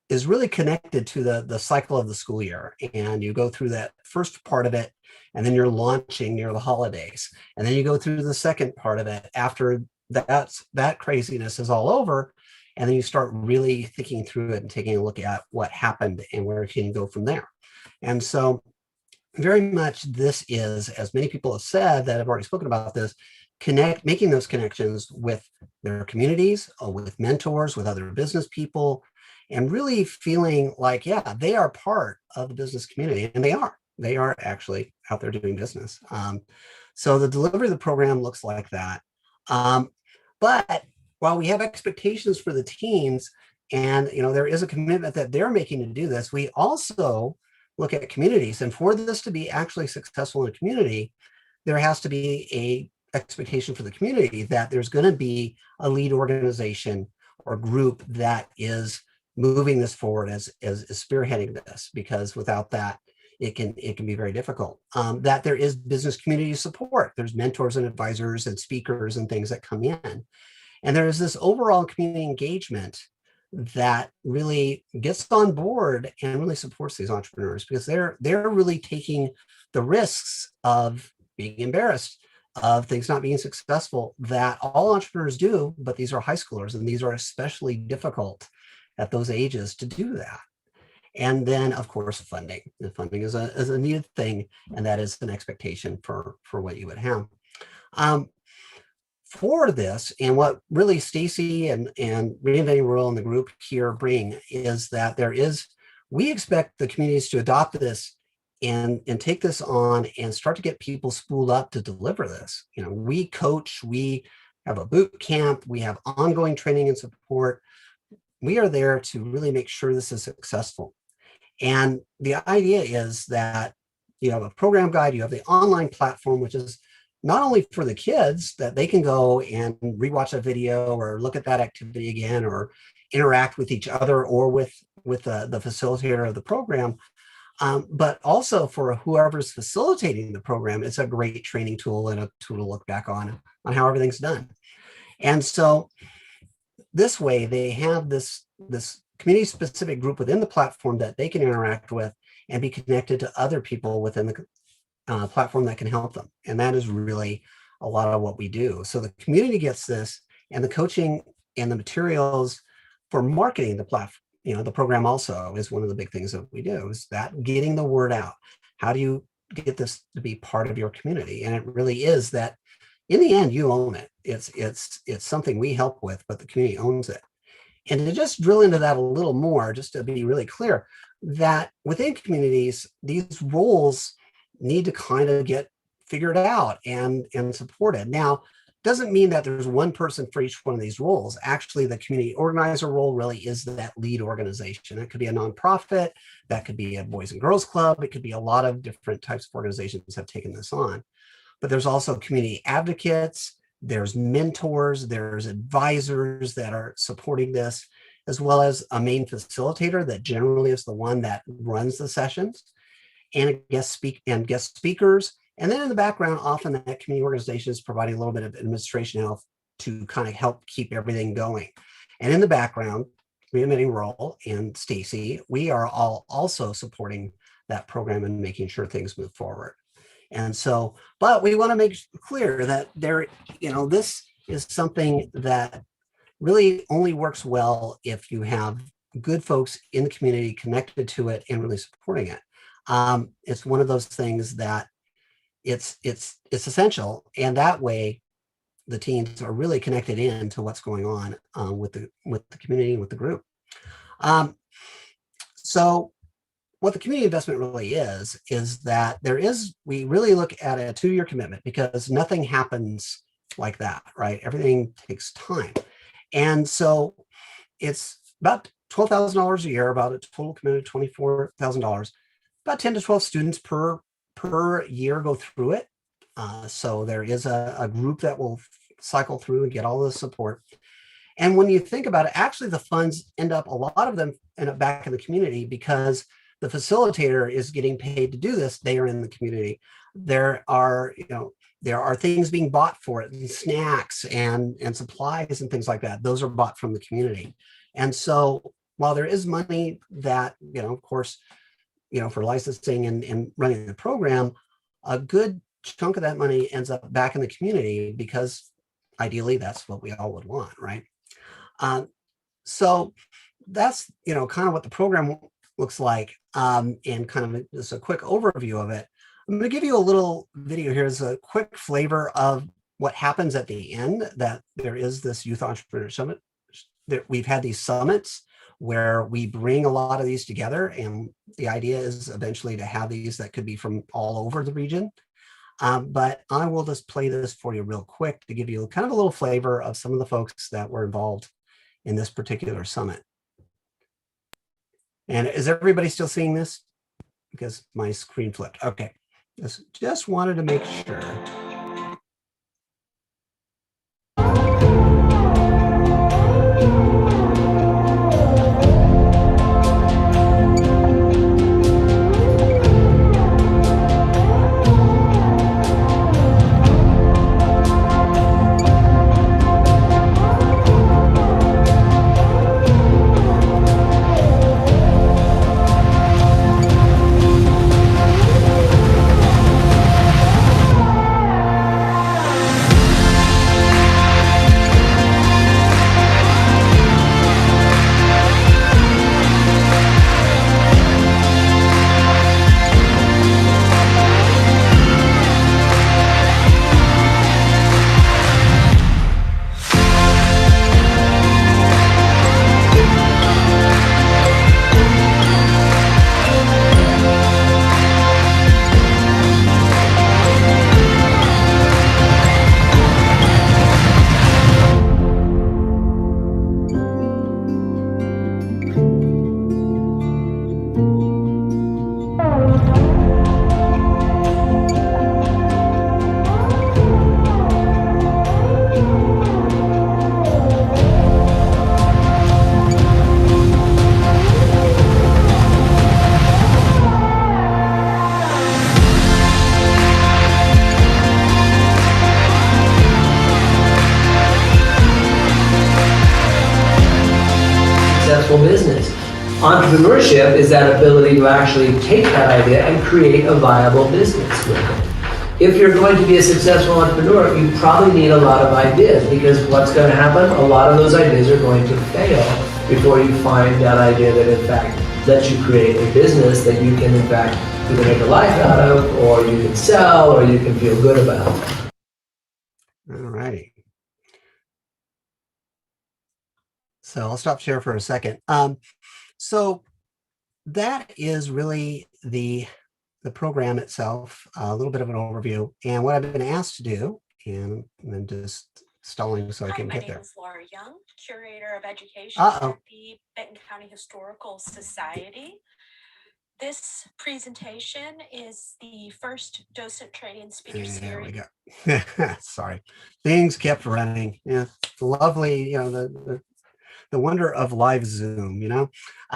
is really connected to the cycle of the school year. And you go through that first part of it, and then you're launching near the holidays. And then you go through the second part of it after that craziness is all over. And then you start really thinking through it and taking a look at what happened and where it can go from there. And so very much this is, as many people have said that have already spoken about this, making those connections with their communities, with mentors, with other business people, and really feeling like, yeah, they are part of the business community. And they are actually out there doing business. So the delivery of the program looks like that. But while we have expectations for the teams and there is a commitment that they're making to do this, we also look at communities. And for this to be actually successful in a community, there has to be a expectation for the community that there's going to be a lead organization or group that is moving this forward as spearheading this, because without that, it can be very difficult. That there is business community support. There's mentors and advisors and speakers and things that come in. And there is this overall community engagement that really gets on board and really supports these entrepreneurs, because they're really taking the risks of being embarrassed, of things not being successful, that all entrepreneurs do, but these are high schoolers, and these are especially difficult at those ages to do that. And then, of course, funding. The funding is a needed thing, and that is an expectation for what you would have. For this, and what really Stacy and Reinventing Rural and the group here bring is that we expect the communities to adopt this and take this on and start to get people spooled up to deliver this. We coach, we have a boot camp, we have ongoing training and support. We are there to really make sure this is successful. And the idea is that you have a program guide, you have the online platform, which is not only for the kids that they can go and rewatch a video or look at that activity again or interact with each other or with the facilitator of the program, but also for whoever's facilitating the program. It's a great training tool and a tool to look back on how everything's done. And so this way they have this community specific group within the platform that they can interact with and be connected to other people within the platform that can help them. And that is really a lot of what we do. So the community gets this, and the coaching and the materials for marketing the platform, the program also is one of the big things that we do, is that getting the word out. How do you get this to be part of your community? And it really is that in the end, you own it. It's something we help with, but the community owns it. And to just drill into that a little more, just to be really clear, that within communities, these roles need to kind of get figured out and supported. Now, doesn't mean that there's one person for each one of these roles. Actually, the community organizer role really is that lead organization. It could be a nonprofit, that could be a Boys and Girls Club, it could be a lot of different types of organizations have taken this on. But there's also community advocates, there's mentors, there's advisors that are supporting this, as well as a main facilitator that generally is the one that runs the sessions, and a guest speakers. And then in the background, often that community organization is providing a little bit of administration help to kind of help keep everything going. And in the background, Reinventing Rural and Stacy, we are all also supporting that program and making sure things move forward. And so, but we want to make clear that this is something that really only works well if you have good folks in the community connected to it and really supporting it. It's one of those things that it's essential, and that way the teams are really connected in to what's going on with the community and with the group. So what the community investment really is that we really look at a 2-year commitment, because nothing happens like that, right? Everything takes time. And so it's about $12,000 a year, about a total commitment of $24,000. About 10 to 12 students per year go through it. So there is a group that will cycle through and get all the support. And when you think about it, actually the funds a lot of them end up back in the community, because the facilitator is getting paid to do this. They are in the community. There are things being bought for it, and snacks and supplies and things like that. Those are bought from the community. And so while there is money that, of course, for licensing and running the program, a good chunk of that money ends up back in the community, because ideally that's what we all would want, right? So that's, kind of what the program looks like, and kind of just a quick overview of it. I'm going to give you a little video here as a quick flavor of what happens at the end, that there is this Youth Entrepreneur Summit. That we've had these summits where we bring a lot of these together, and the idea is eventually to have these that could be from all over the region. But I will just play this for you real quick to give you kind of a little flavor of some of the folks that were involved in this particular summit. And is everybody still seeing this? Because my screen flipped. Okay, just wanted to make sure. successful business. Entrepreneurship is that ability to actually take that idea and create a viable business with it. If you're going to be a successful entrepreneur, you probably need a lot of ideas, because what's going to happen? A lot of those ideas are going to fail before you find that idea that in fact lets you create a business that you can in fact either make a life out of, or you can sell, or you can feel good about. All righty. So I'll stop share for a second. So that is really the program itself, a little bit of an overview. And what I've been asked to do, and then just stalling so I can get there. My name is Laura Young, Curator of Education Uh-oh. at the Benton County Historical Society. This presentation is the first docent training speaker There we series. go. Sorry, things kept running. Yeah, lovely. You know, the wonder of live Zoom. You know.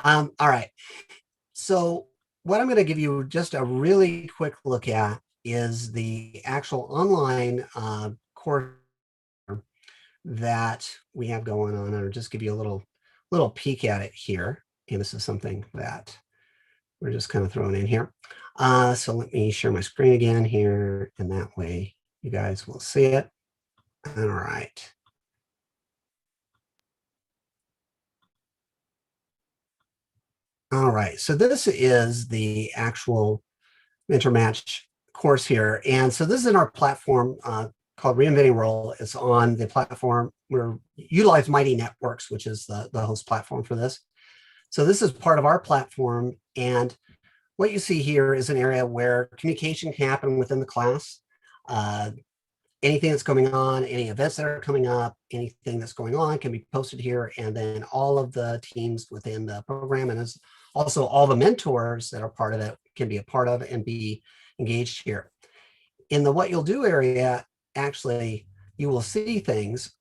All right. So what I'm going to give you just a really quick look at is the actual online course that we have going on, and I'll just give you a little peek at it here. And this is something that we're just kind of throwing in here. So let me share my screen again here, and that way you guys will see it. All right. All right, so this is the actual Mentor Match course here. And so this is in our platform called Reinventing Rural. It's on the platform. We're utilize Mighty Networks, which is the host platform for this. So this is part of our platform. And what you see here is an area where communication can happen within the class. Anything that's going on, any events that are coming up, anything that's going on can be posted here. And then all of the teams within the program, and as also all the mentors that are part of it, can be a part of and be engaged here. In the what you'll do area, actually, you will see things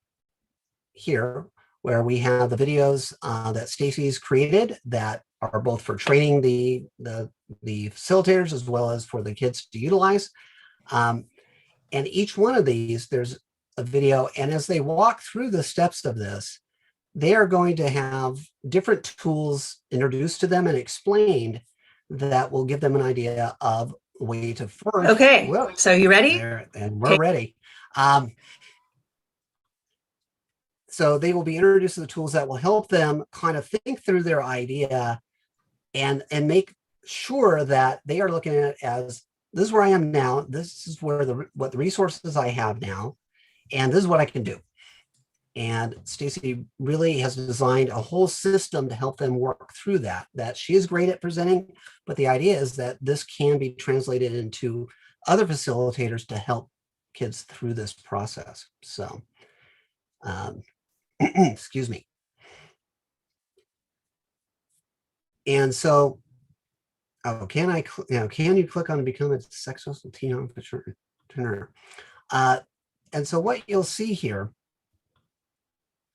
here where we have the videos that Stacy's created that are both for training the facilitators as well as for the kids to utilize. And each one of these, there's a video. And as they walk through the steps of this, they are going to have different tools introduced to them and explained that will give them an idea of the way to first. Okay, so you ready? And we're ready. So they will be introduced to the tools that will help them kind of think through their idea and make sure that they are looking at it as, this is where I am now. This is where what the resources I have now, and this is what I can do. And Stacy really has designed a whole system to help them work through that she is great at presenting, but the idea is that this can be translated into other facilitators to help kids through this process. So, excuse me. And so, can you click on become a successful teen entrepreneur? And so what you'll see here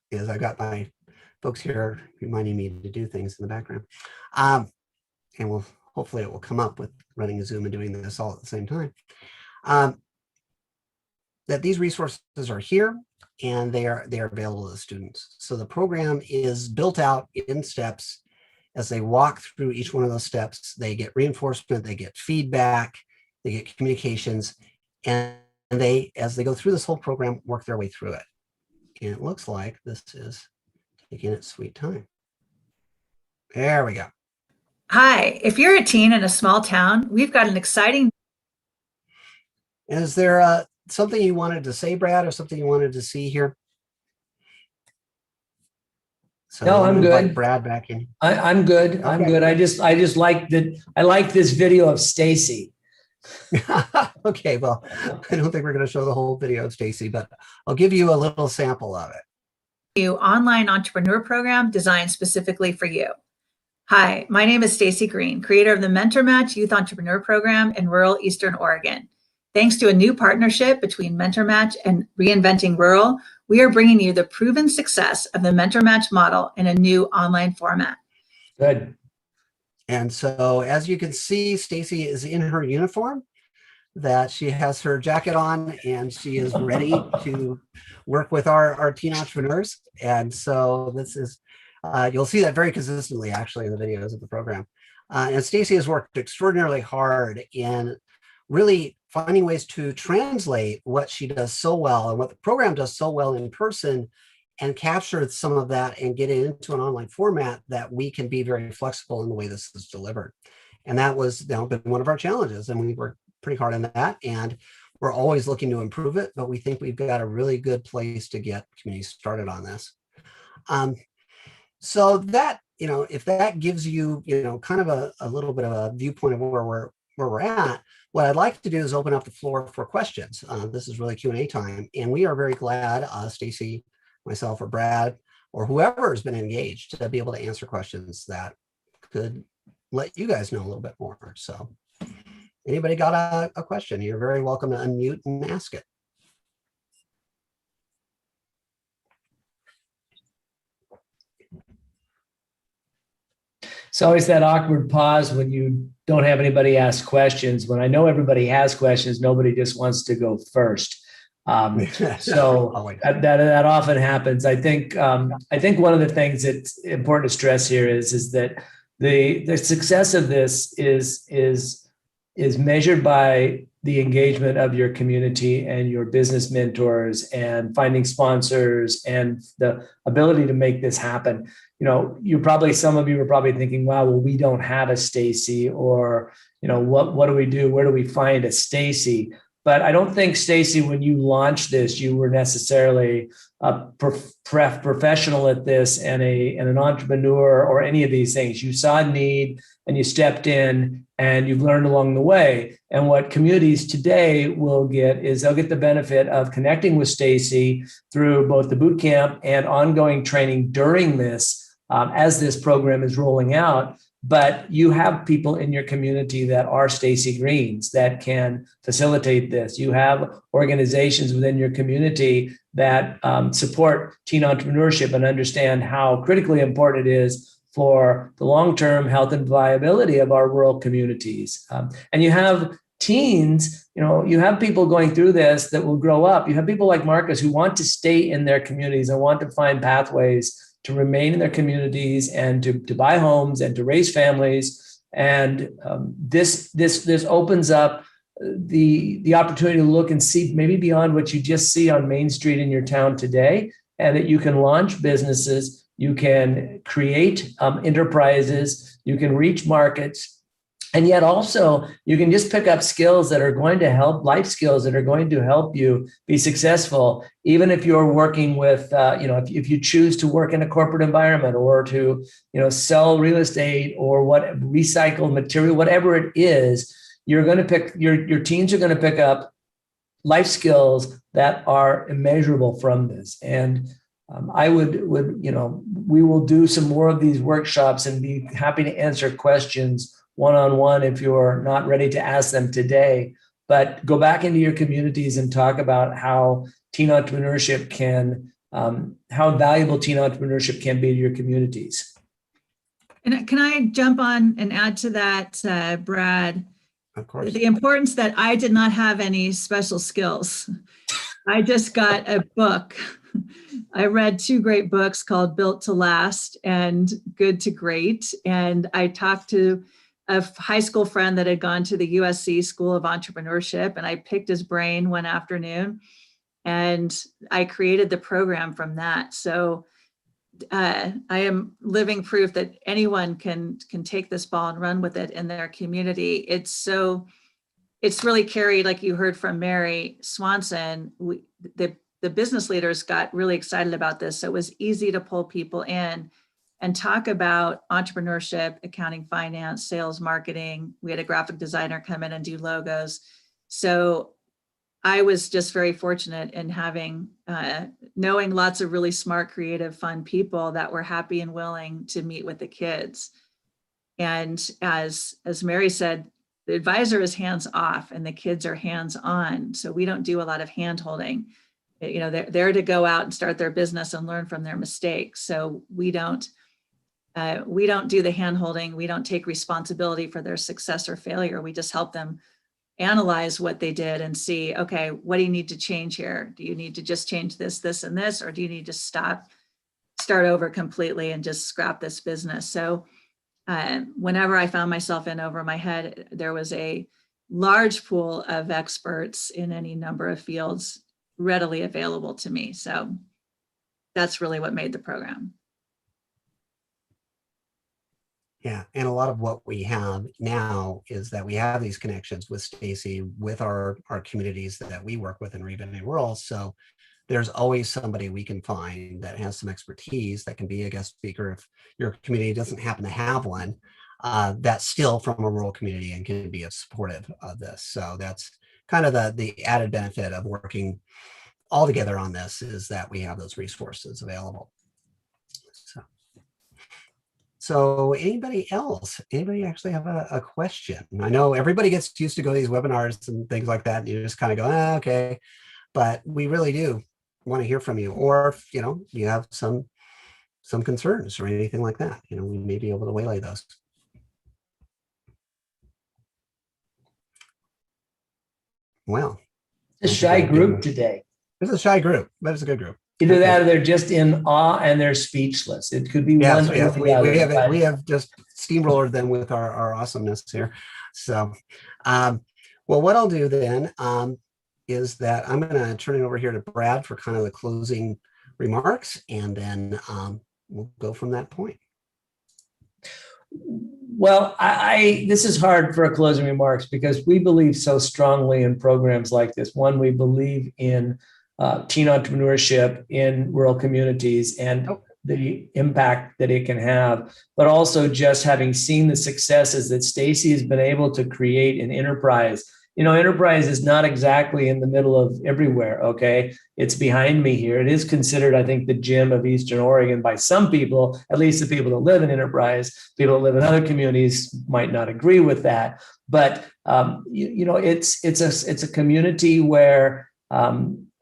is I got my folks here reminding me to do things in the background. And hopefully it will come up with running a Zoom and doing this all at the same time. That these resources are here and they are available to the students. So the program is built out in steps. As they walk through each one of those steps, they get reinforcement, they get feedback, they get communications, and they, as they go through this whole program, work their way through it. And it looks like this is taking its sweet time. There we go. Hi, if you're a teen in a small town, we've got an exciting. Is there something you wanted to say, Brad, or something you wanted to see here? So no, I'm good. Brad back in. I'm good. Okay. I'm good. I just like that. I like this video of Stacy. Okay, well, I don't think we're going to show the whole video of Stacy, but I'll give you a little sample of it. Online entrepreneur program designed specifically for you. Hi, my name is Stacy Green, creator of the Mentor Match Youth Entrepreneur Program in rural Eastern Oregon. Thanks to a new partnership between Mentor Match and Reinventing Rural, we are bringing you the proven success of the Mentor Match model in a new online format. Good. And so as you can see, Stacy is in her uniform, that she has her jacket on and she is ready to work with our teen entrepreneurs. And so this is You'll see that very consistently, actually, in the videos of the program. And Stacy has worked extraordinarily hard in really finding ways to translate what she does so well and what the program does so well in person, and capture some of that and get it into an online format that we can be very flexible in the way this is delivered. And that was been one of our challenges, and we worked pretty hard on that. And we're always looking to improve it, but we think we've got a really good place to get communities started on this. So that, if that gives you, kind of a little bit of a viewpoint of where we're at, what I'd like to do is open up the floor for questions. This is really Q&A time, and we are very glad, Stacy, myself, or Brad, or whoever has been engaged, to be able to answer questions that could let you guys know a little bit more. So anybody got a question, you're very welcome to unmute and ask it. It's always that awkward pause when you don't have anybody ask questions. When I know everybody has questions, nobody just wants to go first. So that often happens. I think one of the things that's important to stress here is that the success of this is measured by the engagement of your community and your business mentors and finding sponsors and the ability to make this happen. Some of you are probably thinking, wow, well, we don't have a Stacy, or, what do we do? Where do we find a Stacy? But I don't think, Stacy, when you launched this, you were necessarily a professional at this and an entrepreneur or any of these things. You saw a need and you stepped in, and you've learned along the way. And what communities today will get is they'll get the benefit of connecting with Stacy through both the boot camp and ongoing training during this, as this program is rolling out. But you have people in your community that are Stacy Greens that can facilitate this. You have organizations within your community that support teen entrepreneurship and understand how critically important it is for the long-term health and viability of our rural communities. And you have teens, you have people going through this that will grow up. You have people like Marcus who want to stay in their communities and want to find pathways to remain in their communities and to buy homes and to raise families. And this opens up the opportunity to look and see maybe beyond what you just see on Main Street in your town today, and that you can launch businesses, you can create enterprises, you can reach markets. And yet also you can just pick up skills that are going to help, life skills that are going to help you be successful, even if you're working with, if you choose to work in a corporate environment or to, sell real estate or recycle material, whatever it is, you're going to pick, your teams are going to pick up life skills that are immeasurable from this. And we will do some more of these workshops and be happy to answer questions one-on-one if you're not ready to ask them today. But go back into your communities and talk about how teen entrepreneurship how valuable teen entrepreneurship can be to your communities. And can I jump on and add to that, Brad? Of course. The importance that I did not have any special skills. I just got a book. I read 2 great books called Built to Last and Good to Great. And I talked to a high school friend that had gone to the USC School of Entrepreneurship, and I picked his brain one afternoon and I created the program from that. So I am living proof that anyone can take this ball and run with it in their community. It's really carried, like you heard from Mary Swanson, the business leaders got really excited about this. So it was easy to pull people in and talk about entrepreneurship, accounting, finance, sales, marketing. We had a graphic designer come in and do logos. So I was just very fortunate in having, knowing lots of really smart, creative, fun people that were happy and willing to meet with the kids. And as Mary said, the advisor is hands off and the kids are hands on. So we don't do a lot of hand holding. They're there to go out and start their business and learn from their mistakes. So we don't do the hand holding. We don't take responsibility for their success or failure. We just help them analyze what they did and see, okay, what do you need to change here? Do you need to just change this, this, and this, or do you need to stop start over completely and just scrap this business. So whenever I found myself in over my head, there was a large pool of experts in any number of fields readily available to me. So that's really what made the program. Yeah, and a lot of what we have now is that we have these connections with Stacy, with our communities that we work with in Reinventing Rural. So there's always somebody we can find that has some expertise that can be a guest speaker if your community doesn't happen to have one, that's still from a rural community and can be supportive of this. So that's kind of the added benefit of working all together on this, is that we have those resources available. So anybody else? Anybody actually have a question? I know everybody gets used to go to these webinars and things like that, and you just kind of go, okay. But we really do want to hear from you. Or if, you have some concerns or anything like that, we may be able to waylay those. Well, It's a shy group today. It's a shy group, but it's a good group. Either that or they're just in awe and they're speechless. It could be one or the other. We have just steamrollered them with our awesomeness here. So, well, what I'll do then is that I'm going to turn it over here to Brad for kind of the closing remarks, and then we'll go from that point. Well, this is hard for a closing remarks because we believe so strongly in programs like this. One, we believe in teen entrepreneurship in rural communities and the impact that it can have, but also just having seen the successes that Stacy has been able to create in enterprise. Enterprise is not exactly in the middle of everywhere, okay? It's behind me here. It is considered, I think, the gem of Eastern Oregon by some people, at least the people that live in enterprise. People that live in other communities might not agree with that. But, it's a community where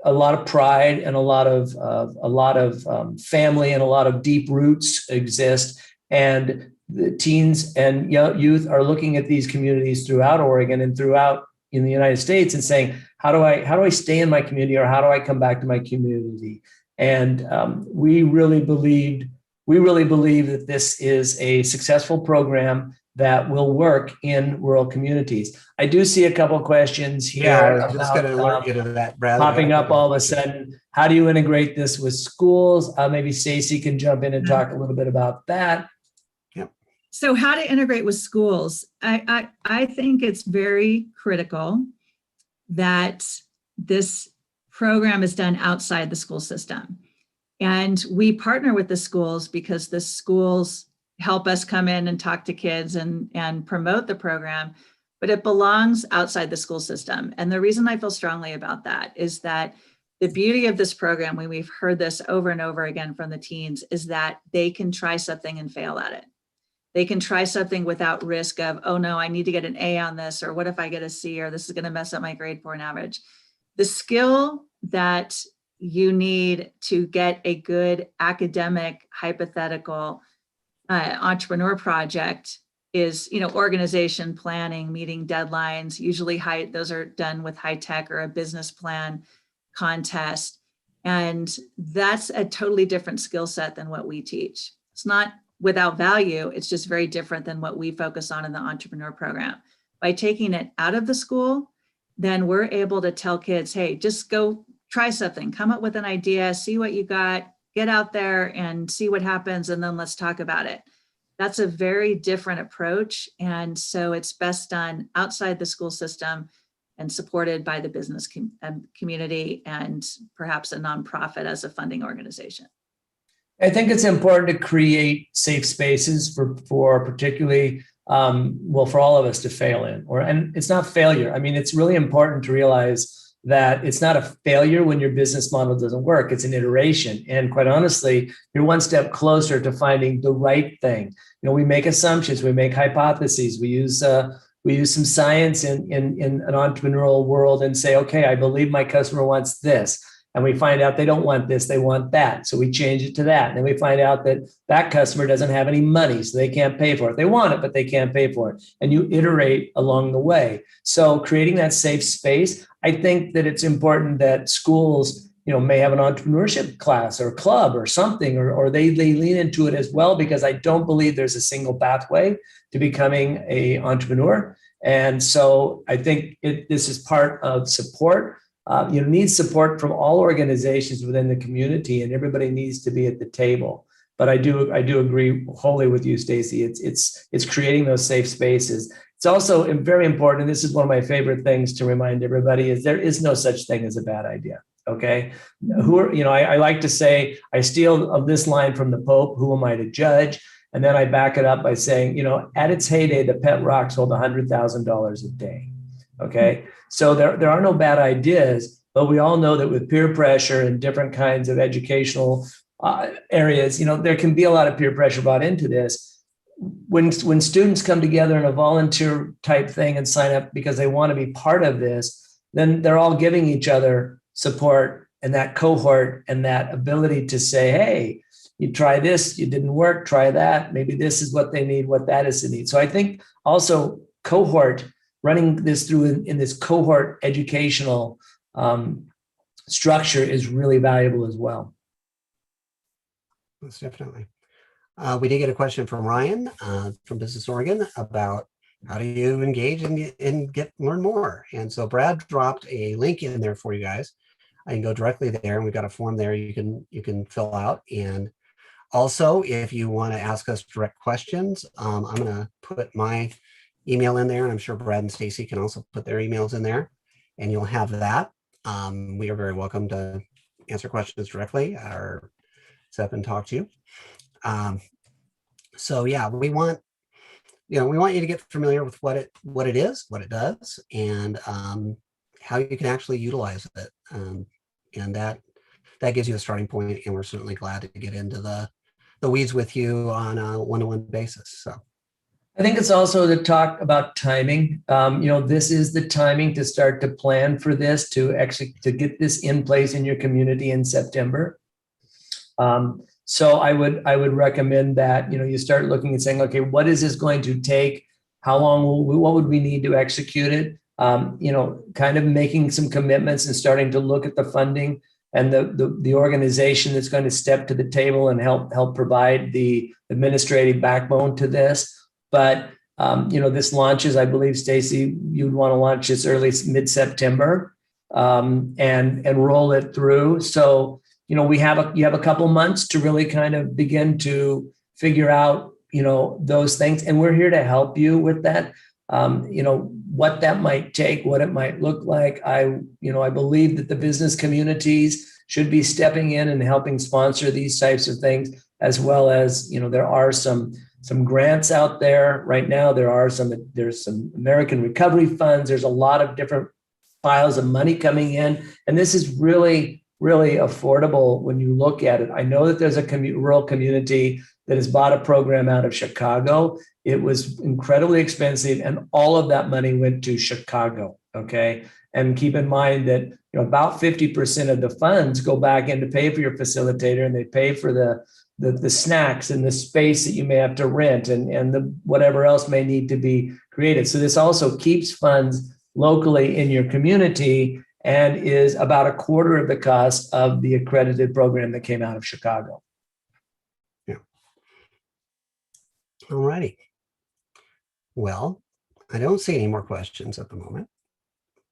a lot of pride and a lot of family and a lot of deep roots exist. And the teens and youth are looking at these communities throughout Oregon and throughout in the United States and saying, how do I stay in my community, or how do I come back to my community? And we really believe that this is a successful program that will work in rural communities. I do see a couple of questions here. Yeah, I was just going to alert you to that, Brad. Popping up all of a sudden. How do you integrate this with schools? Maybe Stacy can jump in and talk a little bit about that. So how to integrate with schools. I think it's very critical that this program is done outside the school system. And we partner with the schools because the schools help us come in and talk to kids and promote the program, but it belongs outside the school system. And the reason I feel strongly about that is that the beauty of this program, when we've heard this over and over again from the teens, is that they can try something and fail at it. They can try something without risk of, oh no, I need to get an A on this, or what if I get a C, or this is going to mess up my grade point average. The skill that you need to get a good academic, hypothetical entrepreneur project is, organization, planning, meeting deadlines. Usually those are done with high tech or a business plan contest. And that's a totally different skill set than what we teach. It's not without value, it's just very different than what we focus on in the entrepreneur program. By taking it out of the school, then we're able to tell kids, hey, just go try something, come up with an idea, see what you got, get out there and see what happens, and then let's talk about it. That's a very different approach. And so it's best done outside the school system and supported by the business community and perhaps a nonprofit as a funding organization. I think it's important to create safe spaces for particularly, for all of us to fail in. And it's not failure. I mean, it's really important to realize that it's not a failure when your business model doesn't work. It's an iteration. And quite honestly, you're one step closer to finding the right thing. We make assumptions, we make hypotheses, we use some science in an entrepreneurial world and say, okay, I believe my customer wants this. And we find out they don't want this, they want that. So we change it to that. And then we find out that customer doesn't have any money, so they can't pay for it. They want it, but they can't pay for it. And you iterate along the way. So creating that safe space, I think that it's important that schools, may have an entrepreneurship class or club or something, or they lean into it as well, because I don't believe there's a single pathway to becoming an entrepreneur. And so I think this is part of support. Needs support from all organizations within the community, and everybody needs to be at the table. But I do agree wholly with you, Stacy. It's creating those safe spaces. It's also very important, and this is one of my favorite things to remind everybody, is there is no such thing as a bad idea. Okay. I like to say, I steal this line from the Pope, who am I to judge? And then I back it up by saying, at its heyday, the pet rocks hold $100,000 a day. Okay. So there are no bad ideas, but we all know that with peer pressure and different kinds of educational areas, there can be a lot of peer pressure brought into this. When students come together in a volunteer type thing and sign up because they want to be part of this, then they're all giving each other support and that cohort and that ability to say, hey, you try this, you didn't work, try that. Maybe this is what they need, what that is the need. So I think also cohort, running this through in this cohort educational structure is really valuable as well. Most definitely. We did get a question from Ryan from Business Oregon about how do you engage and learn more. And so Brad dropped a link in there for you guys. I can go directly there, and we've got a form there you can fill out. And also, if you want to ask us direct questions, I'm going to put my email in there, and I'm sure Brad and Stacy can also put their emails in there, and you'll have that. We are very welcome to answer questions directly or set up and talk to you. So yeah, we want you to get familiar with what it is, what it does, and how you can actually utilize it. And that gives you a starting point, and we're certainly glad to get into the weeds with you on a one-to-one basis. So I think it's also to talk about timing. This is the timing to start to plan for this, to get this in place in your community in September. So I would recommend that, you start looking and saying, okay, what is this going to take? How long what would we need to execute it? Kind of making some commitments and starting to look at the funding and the organization that's going to step to the table and help provide the administrative backbone to this. But this launches, I believe, Stacy, you'd want to launch this early mid-September and roll it through. So you have a couple months to really kind of begin to figure out those things, and we're here to help you with that. What that might take, what it might look like. I believe that the business communities should be stepping in and helping sponsor these types of things, as well as, there are some grants out there right now. There's some American recovery funds. There's a lot of different piles of money coming in. And this is really, really affordable when you look at it. I know that there's a rural community that has bought a program out of Chicago. It was incredibly expensive, and all of that money went to Chicago. Okay. And keep in mind that about 50% of the funds go back in to pay for your facilitator, and they pay for the snacks and the space that you may have to rent and the whatever else may need to be created. So this also keeps funds locally in your community and is about a quarter of the cost of the accredited program that came out of Chicago. Yeah. All righty. Well, I don't see any more questions at the moment.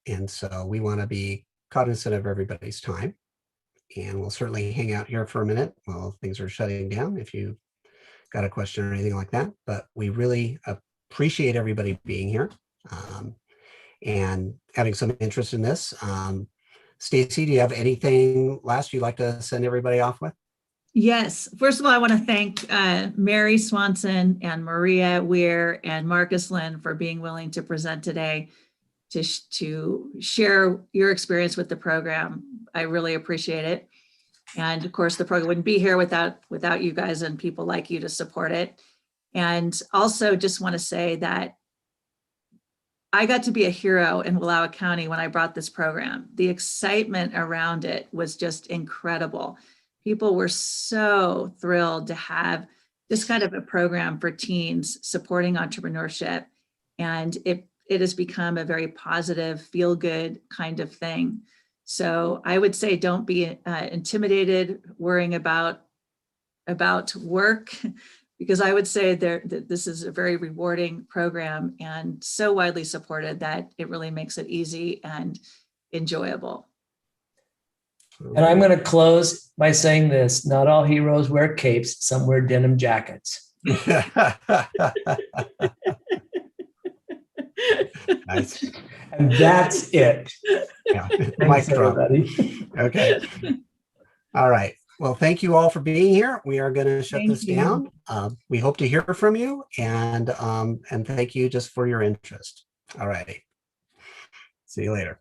And so we want to be cognizant of everybody's time. And we'll certainly hang out here for a minute while things are shutting down if you got a question or anything like that. But we really appreciate everybody being here and having some interest in this. Stacy, do you have anything last you'd like to send everybody off with? Yes. First of all, I want to thank Mary Swanson and Maria Weir and Marcus Lynn for being willing to present today to share your experience with the program. I really appreciate it. And of course, the program wouldn't be here without you guys and people like you to support it. And also just want to say that I got to be a hero in Wallowa County when I brought this program. The excitement around it was just incredible. People were so thrilled to have this kind of a program for teens supporting entrepreneurship. And it has become a very positive, feel-good kind of thing. So I would say don't be intimidated worrying about work, because I would say that this is a very rewarding program and so widely supported that it really makes it easy and enjoyable. And I'm going to close by saying this: not all heroes wear capes, some wear denim jackets. Nice. And that's it. Yeah. Mic Thanks, drop. everybody. Okay. All right. Well, thank you all for being here. We are going to shut Thank this you. down. We hope to hear from you, and thank you just for your interest. All right. See you later.